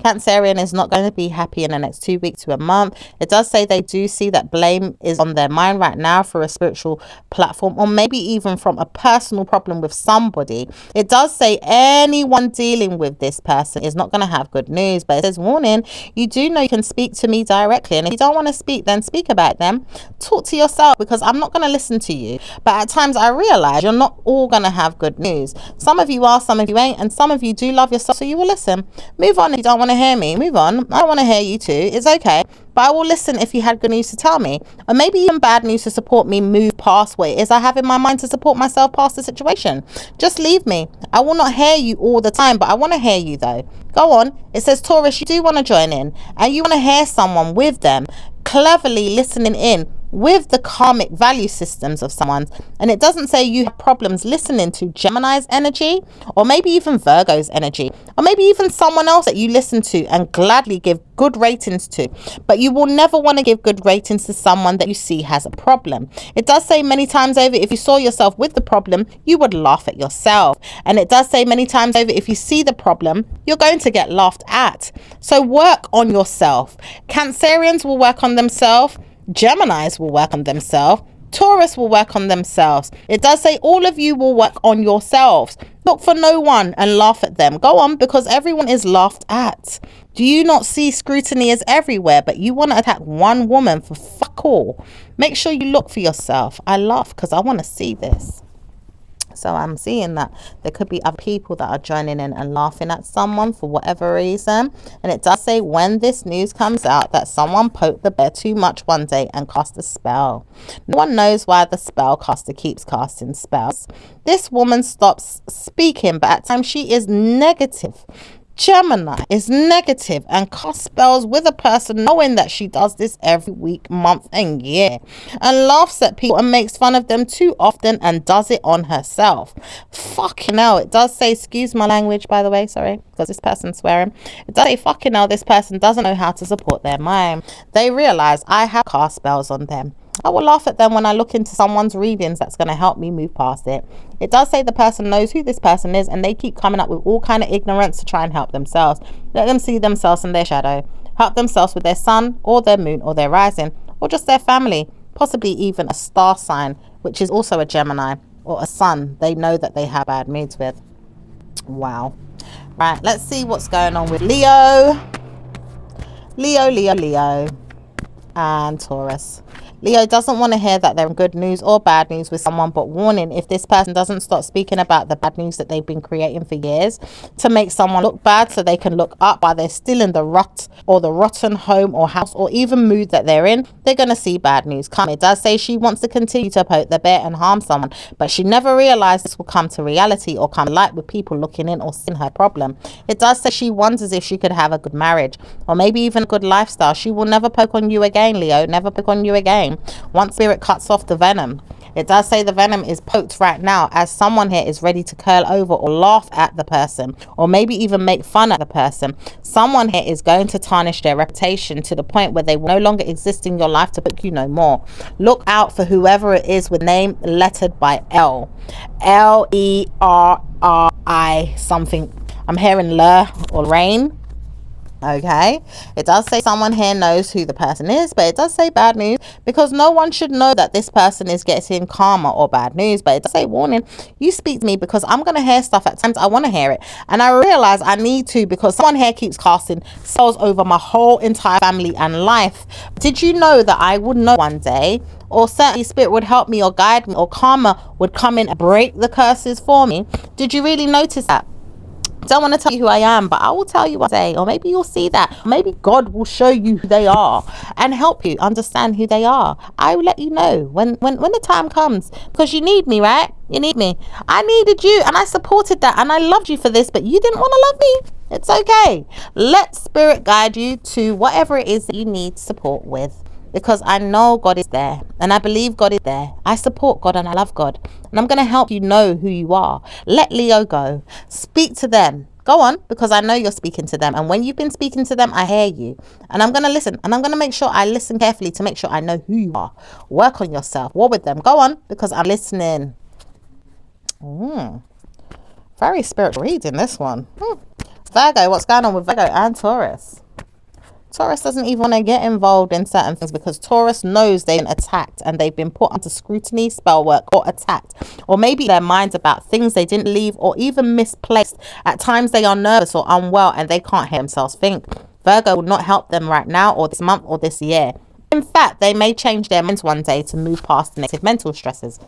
Cancerian is not going to be happy in the next 2 weeks to a month. It does say they do see that blame is on their mind right now for a spiritual platform, or maybe even from a personal problem with somebody. It does say anyone dealing with this person is not going to have good news, but it says, warning, you do know you can speak to me directly, and if you don't want to speak, then speak about them. Talk to yourself, because I'm not going to listen to you. But at times I realize you're not all going to have good news. Some of you are, some of you ain't, and some of you do love yourself, so you will listen. Move on if you don't want to hear me. Move on. I don't want to hear you too. It's okay, but I will listen if you had good news to tell me, or maybe even bad news to support me move past what it is I have in my mind to support myself past the situation. Just leave me. I will not hear you all the time, but I want to hear you though. Go on. It says Taurus, you do want to join in, and you want to hear someone with them cleverly listening in with the karmic value systems of someone. And it doesn't say you have problems listening to Gemini's energy, or maybe even Virgo's energy, or maybe even someone else that you listen to and gladly give good ratings to. But you will never want to give good ratings to someone that you see has a problem. It does say many times over, if you saw yourself with the problem, you would laugh at yourself. And it does say many times over, if you see the problem, you're going to get laughed at. So work on yourself. Cancerians will work on themselves. Geminis will work on themselves. Taurus will work on themselves. It does say all of you will work on yourselves. Look for no one and laugh at them. Go on, because everyone is laughed at. Do you not see scrutiny is everywhere, but you want to attack one woman for fuck all? Make sure you look for yourself. I laugh because I want to see this. So I'm seeing that there could be other people that are joining in and laughing at someone for whatever reason. And it does say when this news comes out that someone poked the bear too much one day and cast a spell. No one knows why the spellcaster keeps casting spells. This woman stops speaking, but at times she is negative. Gemini is negative and casts spells with a person knowing that she does this every week, month and year, and laughs at people and makes fun of them too often and does it on herself. Fucking hell. It does say, excuse my language by the way, sorry, because this person's swearing. It does say fucking hell, this person doesn't know how to support their mind. They realize I have cast spells on them. I will laugh at them when I look into someone's readings that's going to help me move past it. It does say the person knows who this person is and they keep coming up with all kind of ignorance to try and help themselves. Let them see themselves in their shadow. Help themselves with their sun or their moon or their rising or just their family, possibly even a star sign, which is also a Gemini, or a sun they know that they have bad moods with. Wow. Right, let's see what's going on with Leo, and Taurus. Leo doesn't want to hear that they're in good news or bad news with someone, but warning, if this person doesn't stop speaking about the bad news that they've been creating for years to make someone look bad so they can look up while they're still in the rut or the rotten home or house or even mood that they're in, they're going to see bad news come. It does say she wants to continue to poke the bear and harm someone, but she never realized this will come to reality or come to light with people looking in or seeing her problem. It does say she wonders if she could have a good marriage or maybe even a good lifestyle. She will never poke on you again, Leo, never poke on you again. Once spirit cuts off the venom. It does say the venom is poked right now as someone here is ready to curl over or laugh at the person or maybe even make fun at the person. Someone here is going to tarnish their reputation to the point where they will no longer exist in your life to book you no more. Look out for whoever it is with name lettered by L. Lerri something. I'm hearing Lur or Rain. Okay, it does say someone here knows who the person is, but it does say bad news because no one should know that this person is getting karma or bad news. But it does say warning, you speak to me because I'm going to hear stuff at times I want to hear it, and I realize I need to because someone here keeps casting spells over my whole entire family and life. Did you know that I would know one day, or certainly spirit would help me or guide me, or karma would come in and break the curses for me? Did you really notice that? Don't want to tell you who I am, but I will tell you one day, or maybe you'll see that. Maybe God will show you who they are and help you understand who they are. I will let you know when the time comes, because you need me, right? You need me. I needed you and I supported that and I loved you for this, but you didn't want to love me. It's okay. Let spirit guide you to whatever it is that you need support with, because I know God is there and I believe God is there. I support God and I love God, and I'm going to help you know who you are. Let Leo go. Speak to them. Go on, because I know you're speaking to them, and when you've been speaking to them, I hear you, and I'm going to listen, and I'm going to make sure I listen carefully to make sure I know who you are. Work on yourself. War with them. Go on, because I'm listening. Very spiritual reading, this one. Virgo, what's going on with Virgo and Taurus? Taurus doesn't even want to get involved in certain things because Taurus knows they've been attacked and they've been put under scrutiny, spell work, or attacked. Or maybe their minds about things they didn't leave or even misplaced. At times they are nervous or unwell and they can't hear themselves think. Virgo will not help them right now or this month or this year. In fact, they may change their minds one day to move past the negative mental stresses.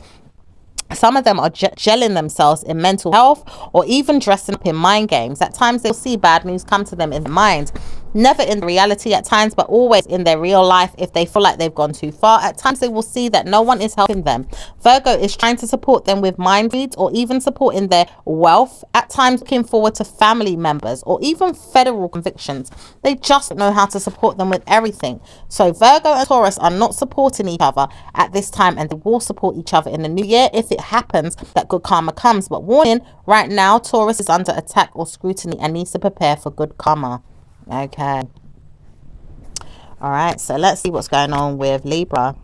Some of them are gelling themselves in mental health or even dressing up in mind games. At times they'll see bad news come to them in their mind. never in reality at times, but always in their real life. If they feel like they've gone too far, at times they will see that no one is helping them. Virgo is trying to support them with mind reads or even supporting their wealth, at times looking forward to family members or even federal convictions. They just don't know how to support them with everything. So Virgo and Taurus are not supporting each other at this time, and they will support each other in the new year if it happens that good karma comes. But warning, right now Taurus is under attack or scrutiny and needs to prepare for good karma. Okay. All right, so let's see what's going on with Libra.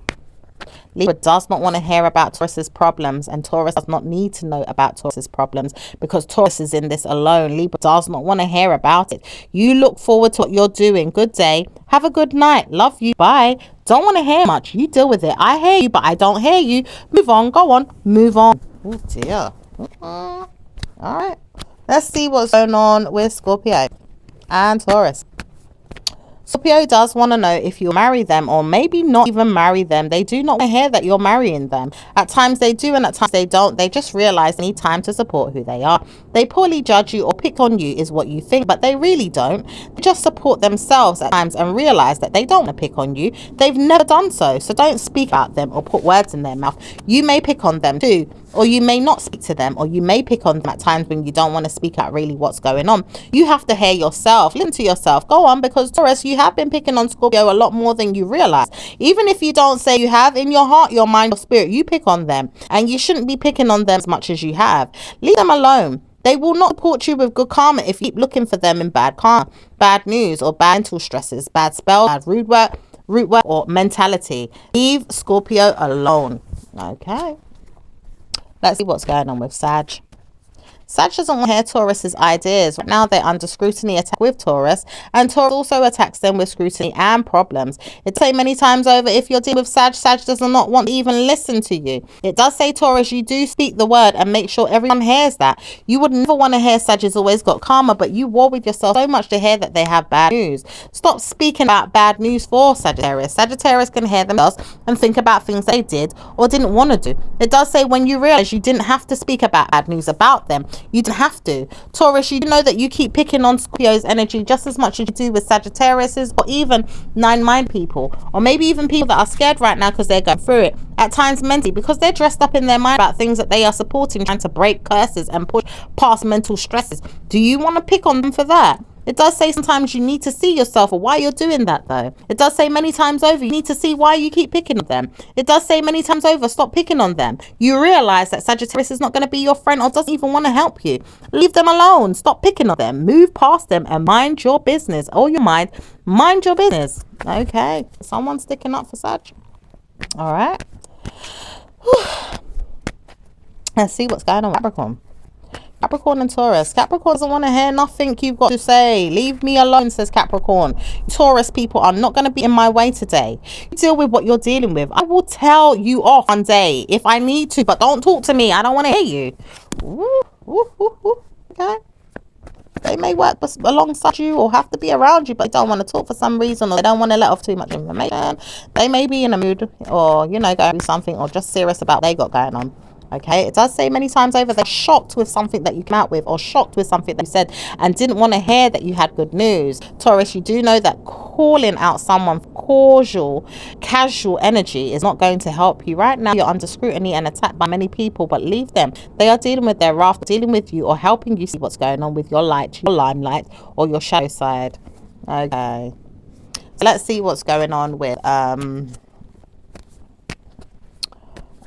Libra does not want to hear about Taurus's problems, and Taurus does not need to know about Taurus's problems because Taurus is in this alone. Libra does not want to hear about it. You look forward to what you're doing. Good day. Have a good night. Love you. Bye. Don't want to hear much. You deal with it. I hear you, but I don't hear you. Move on. Go on. Move on. Oh, dear. All right. Let's see what's going on with Scorpio and Taurus. Scorpio does want to know if you'll marry them, or maybe not even marry them. They do not want to hear that you're marrying them. At times they do, and at times they don't. They just realize they need time to support who they are. They poorly judge you or pick on you is what you think, but they really don't. They just support themselves at times and realize that they don't want to pick on you. They've never done so. So don't speak about them or put words in their mouth. You may pick on them too, or you may not speak to them, or you may pick on them at times when you don't want to speak out really what's going on. You have to hear yourself, listen to yourself, go on, because Taurus, you have been picking on Scorpio a lot more than you realize. Even if you don't say you have, in your heart, your mind, your spirit, you pick on them, and you shouldn't be picking on them as much as you have. Leave them alone. They will not support you with good karma if you keep looking for them in bad karma, bad news, or bad mental stresses, bad spells, bad root work, or mentality. Leave Scorpio alone. Okay. Let's see what's going on with Sag. Sag doesn't want to hear Taurus's ideas. Right now they're under scrutiny attack with Taurus, and Taurus also attacks them with scrutiny and problems. It say many times over, if you're dealing with Sag, Sag does not want to even listen to you. It does say, Taurus, you do speak the word and make sure everyone hears that. You would never want to hear Sag has always got karma, but you war with yourself so much to hear that they have bad news. Stop speaking about bad news for Sagittarius. Sagittarius can hear themselves and think about things they did or didn't want to do. It does say when you realize you didn't have to speak about bad news about them, you don't have to. Taurus, you know that you keep picking on Scorpio's energy just as much as you do with Sagittarius's, or even nine-mind people, or maybe even people that are scared right now because they're going through it at times mentally, because they're dressed up in their mind about things that they are supporting, trying to break curses and push past mental stresses. Do you want to pick on them for that? It does say sometimes you need to see yourself or why you're doing that, though. It does say many times over you need to see why you keep picking on them. It does say many times over, stop picking on them. You realize that Sagittarius is not going to be your friend or doesn't even want to help you. Leave them alone. Stop picking on them. Move past them and mind your business. Or your mind your business. Okay. Someone's sticking up for Sag. All right. Let's see what's going on with Capricorn. Capricorn and Taurus. Capricorn doesn't want to hear nothing you've got to say. Leave me alone, says Capricorn. Taurus people are not going to be in my way today. You deal with what you're dealing with. I will tell you off one day if I need to, but don't talk to me. I don't want to hear you. Ooh, ooh, ooh, ooh. Okay. They may work alongside you or have to be around you, but they don't want to talk for some reason, or they don't want to let off too much information. They may be in a mood, or, you know, going through something, or just serious about what they got going on. Okay, it does say many times over they're shocked with something that you came out with, or shocked with something that you said and didn't want to hear that you had good news. Taurus, you do know that calling out someone casual energy is not going to help you. Right now you're under scrutiny and attacked by many people, but leave them. They are dealing with their wrath, dealing with you, or helping you see what's going on with your light, your limelight, or your shadow side. Okay, so let's see what's going on with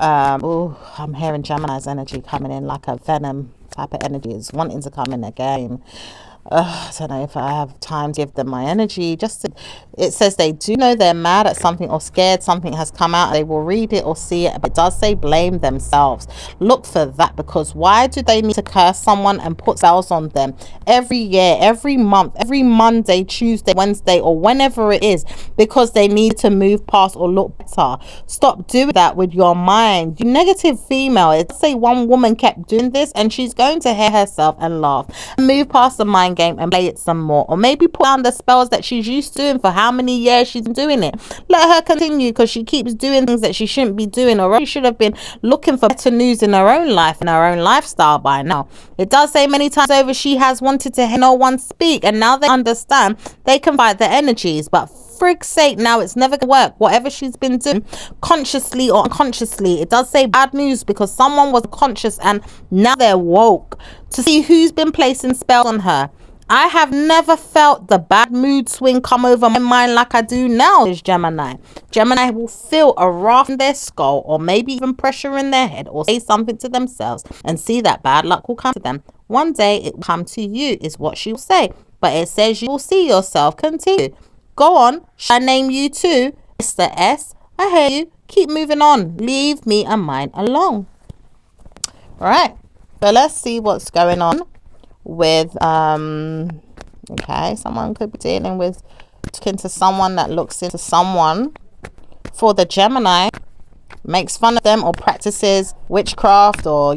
oh, I'm hearing Gemini's energy coming in, like a venom type of energy is wanting to come in again. I don't know if I have time to give them my energy. It says they do know they're mad at something or scared something has come out. They will read it or see it, but it does say blame themselves. Look for that, because why do they need to curse someone and put spells on them every year, every month, every Monday, Tuesday, Wednesday, or whenever it is, because they need to move past or look better? Stop doing that with your mind, you negative female. It say one woman kept doing this and she's going to hear herself and laugh and move past the mind game and play it some more, or maybe put down the spells that she's used to and for how many years she's been doing it. Let her continue, because she keeps doing things that she shouldn't be doing, or she should have been looking for better news in her own life and her own lifestyle by now. It does say many times over she has wanted to hear no one speak, and now they understand they can fight the energies, but frig's sake, now it's never gonna work. Whatever she's been doing, consciously or unconsciously, it does say bad news, because someone was conscious and now they're woke to see who's been placing spells on her. I have never felt the bad mood swing come over my mind like I do now, is Gemini. Gemini will feel a wrath in their skull, or maybe even pressure in their head, or say something to themselves and see that bad luck will come to them. One day it will come to you, is what she will say. But it says you will see yourself continue. Go on, should I name you too? Mr. S, I hear you. Keep moving on. Leave me and mine alone. Alright, so let's see what's going on with, okay, someone could be dealing with, into someone that looks into someone. For the Gemini, makes fun of them or practices witchcraft, or,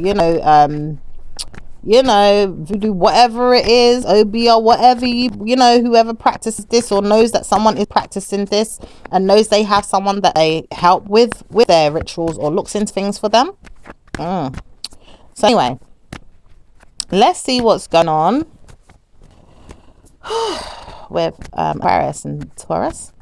voodoo, whatever it is, OB, or whatever, whoever practices this or knows that someone is practicing this and knows they have someone that they help with their rituals or looks into things for them. So anyway, let's see what's going on with Aquarius and Taurus.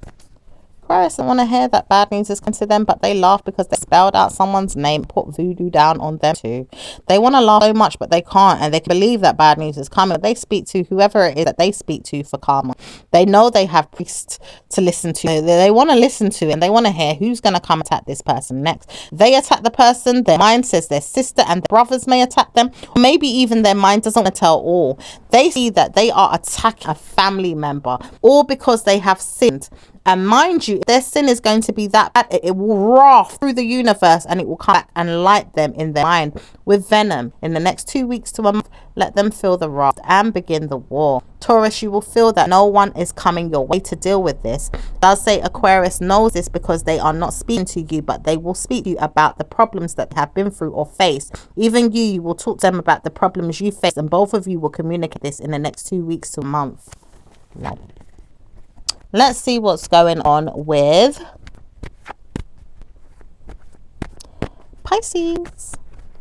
Aquarius don't want to hear that bad news is coming to them, but they laugh because they spelled out someone's name, put voodoo down on them too. They want to laugh so much, but they can't, and they can believe that bad news is coming. They speak to whoever it is that they speak to for karma. They know they have priests to listen to. They want to listen to, and they want to hear who's going to come attack this person next. They attack the person, their mind says their sister and their brothers may attack them, or maybe even their mind doesn't want to tell all. They see that they are attacking a family member, all because they have sinned. And mind you, their sin is going to be that bad, it will wrath through the universe, and it will come back and light them in their mind with venom. In the next 2 weeks to a month, let them feel the wrath and begin the war. Taurus, you will feel that no one is coming your way to deal with this. It does say Aquarius knows this because they are not speaking to you, but they will speak to you about the problems that they have been through or faced. Even you will talk to them about the problems you face, and both of you will communicate this in the next 2 weeks to a month. Let's see what's going on with Pisces.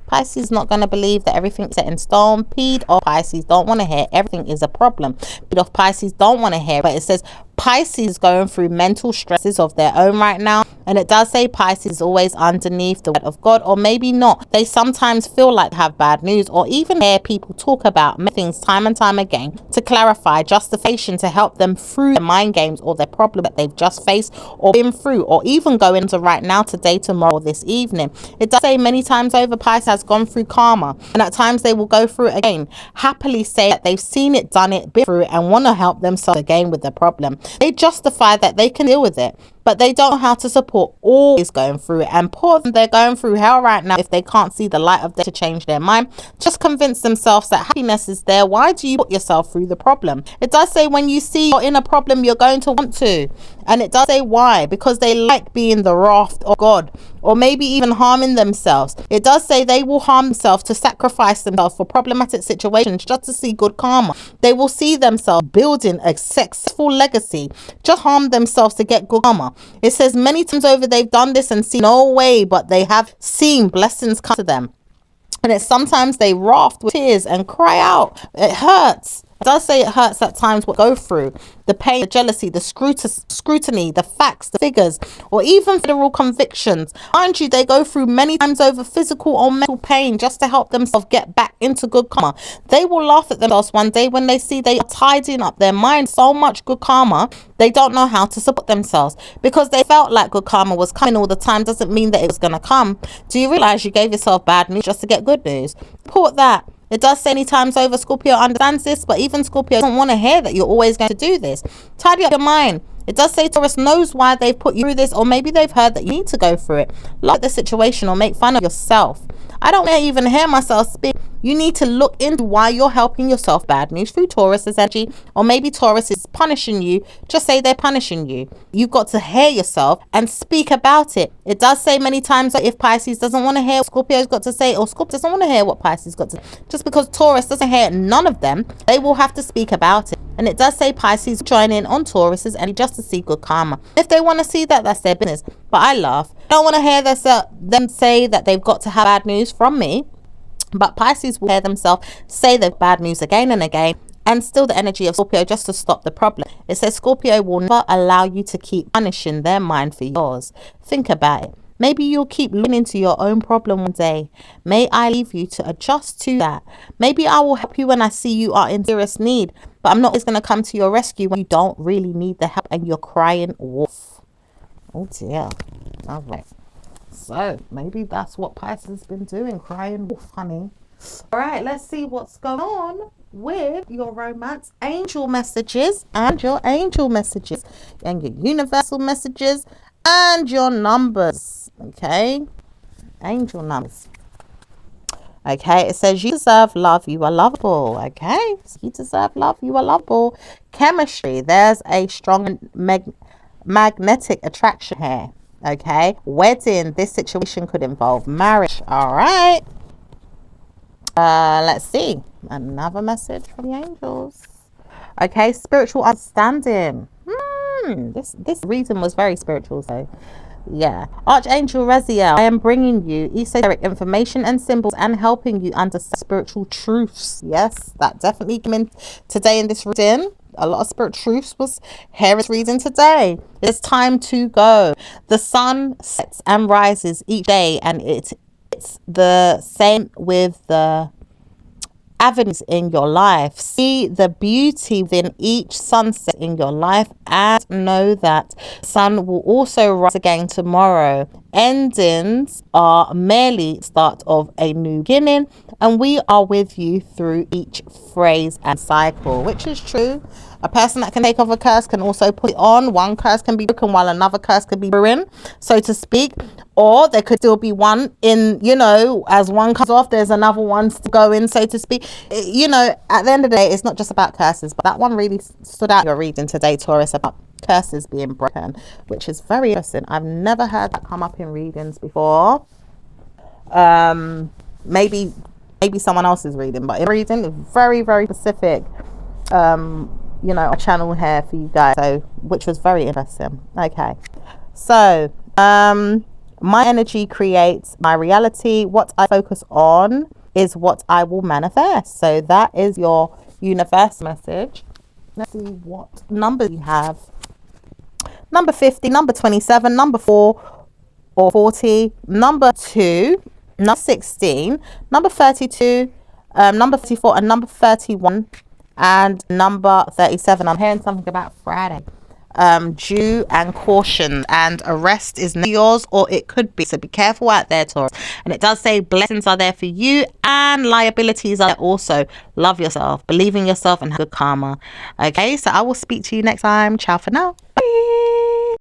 Pisces not going to believe that everything's set in stone. Peed off Pisces don't want to hear everything is a problem. Peed off Pisces don't want to hear, but it says Pisces going through mental stresses of their own right now, and it does say Pisces is always underneath the word of God, or maybe not. They sometimes feel like have bad news, or even hear people talk about things time and time again to clarify justification to help them through their mind games or their problem that they've just faced or been through, or even go into right now, today, tomorrow, this evening. It does say many times over Pisces has gone through karma, and at times they will go through it again. Happily say that they've seen it, done it, been through it, and want to help themselves again with the problem. They justify that they can deal with it, but they don't know how to support always going through it. And poor them, they're going through hell right now if they can't see the light of day to change their mind. Just convince themselves that happiness is there. Why do you put yourself through the problem? It does say when you see you're in a problem, you're going to want to. And it does say why. Because they like being the wrath of God, or maybe even harming themselves. It does say they will harm themselves to sacrifice themselves for problematic situations just to see good karma. They will see themselves building a successful legacy, just harm themselves to get good karma. It says many times over they've done this and seen no way, but they have seen blessings come to them. And it's sometimes they wrath with tears and cry out. It hurts. It does say it hurts at times what go through. The pain, the jealousy, the scrutiny, the facts, the figures, or even federal convictions. Mind you, they go through many times over physical or mental pain just to help themselves get back into good karma. They will laugh at themselves one day when they see they are tidying up their mind so much good karma, they don't know how to support themselves. Because they felt like good karma was coming all the time doesn't mean that it was going to come. Do you realize you gave yourself bad news just to get good news? Report that. It does say many times over Scorpio understands this, but even Scorpio doesn't want to hear that you're always going to do this. Tidy up your mind. It does say Taurus knows why they've put you through this, or maybe they've heard that you need to go through it. Like the situation or make fun of yourself. I don't even hear myself speak You need to look into why you're helping yourself bad news through Taurus's energy, or maybe Taurus is punishing you. Just say they're punishing you. You've got to hear yourself and speak about it. It does say many times that if Pisces doesn't want to hear what Scorpio's got to say, or Scorpio doesn't want to hear what Pisces got to say, just because Taurus doesn't hear none of them, they will have to speak about it. And it does say Pisces join in on Taurus's energy just to see good karma. If they want to see that, that's their business. But I laugh. I don't want to hear them say that they've got to have bad news from me. But Pisces will hear themselves say the bad news again and again, and still the energy of Scorpio just to stop the problem. It says Scorpio will never allow you to keep punishing their mind for yours. Think about it. Maybe you'll keep looking into your own problem one day. May I leave you to adjust to that. Maybe I will help you when I see you are in serious need, but I'm not always going to come to your rescue when you don't really need the help and you're crying wolf. Oh dear. All right. So maybe that's what Pisces has been doing, crying wolf, honey. All right, let's see what's going on with your romance angel messages and your angel messages and your universal messages and your numbers. Okay, angel numbers. Okay, it says you deserve love, you are lovable. Okay, you deserve love, you are lovable. Chemistry, there's a strong magnetic attraction here. Okay, wedding, this situation could involve marriage. All right, let's see another message from the angels. Okay, spiritual understanding. This reason was very spiritual, so yeah. Archangel Raziel, I am bringing you esoteric information and symbols and helping you understand spiritual truths. Yes, that definitely came in today in this reading. A lot of spiritual truths was here is reading today. It's time to go. The sun sets and rises each day, and it's the same with the avenues in your life. See the beauty within each sunset in your life, and know that the sun will also rise again tomorrow. Endings are merely start of a new beginning, and we are with you through each phase and cycle, which is true. A person that can take off a curse can also put it on. One curse can be broken while another curse can be ruined, so to speak. Or there could still be one in, as one comes off, there's another one to go in, so to speak. At the end of the day, it's not just about curses, but that one really stood out in your reading today, Taurus, about curses being broken, which is very interesting. I've never heard that come up in readings before. Maybe someone else's reading, but in reading, very, very specific. A channel here for you guys, so which was very interesting. Okay, so my energy creates my reality. What I focus on is what I will manifest. So that is your universe message. Let's see what number you have. Number 50, number 27, number 4 or 40, number 2, number 16, number 32, number 34, and number 31. And number 37. I'm hearing something about Friday. Due and caution, and arrest is yours, or it could be. So be careful out there, Taurus. And it does say blessings are there for you and liabilities are there also. Love yourself, believe in yourself, and have good karma. Okay, so I will speak to you next time. Ciao for now.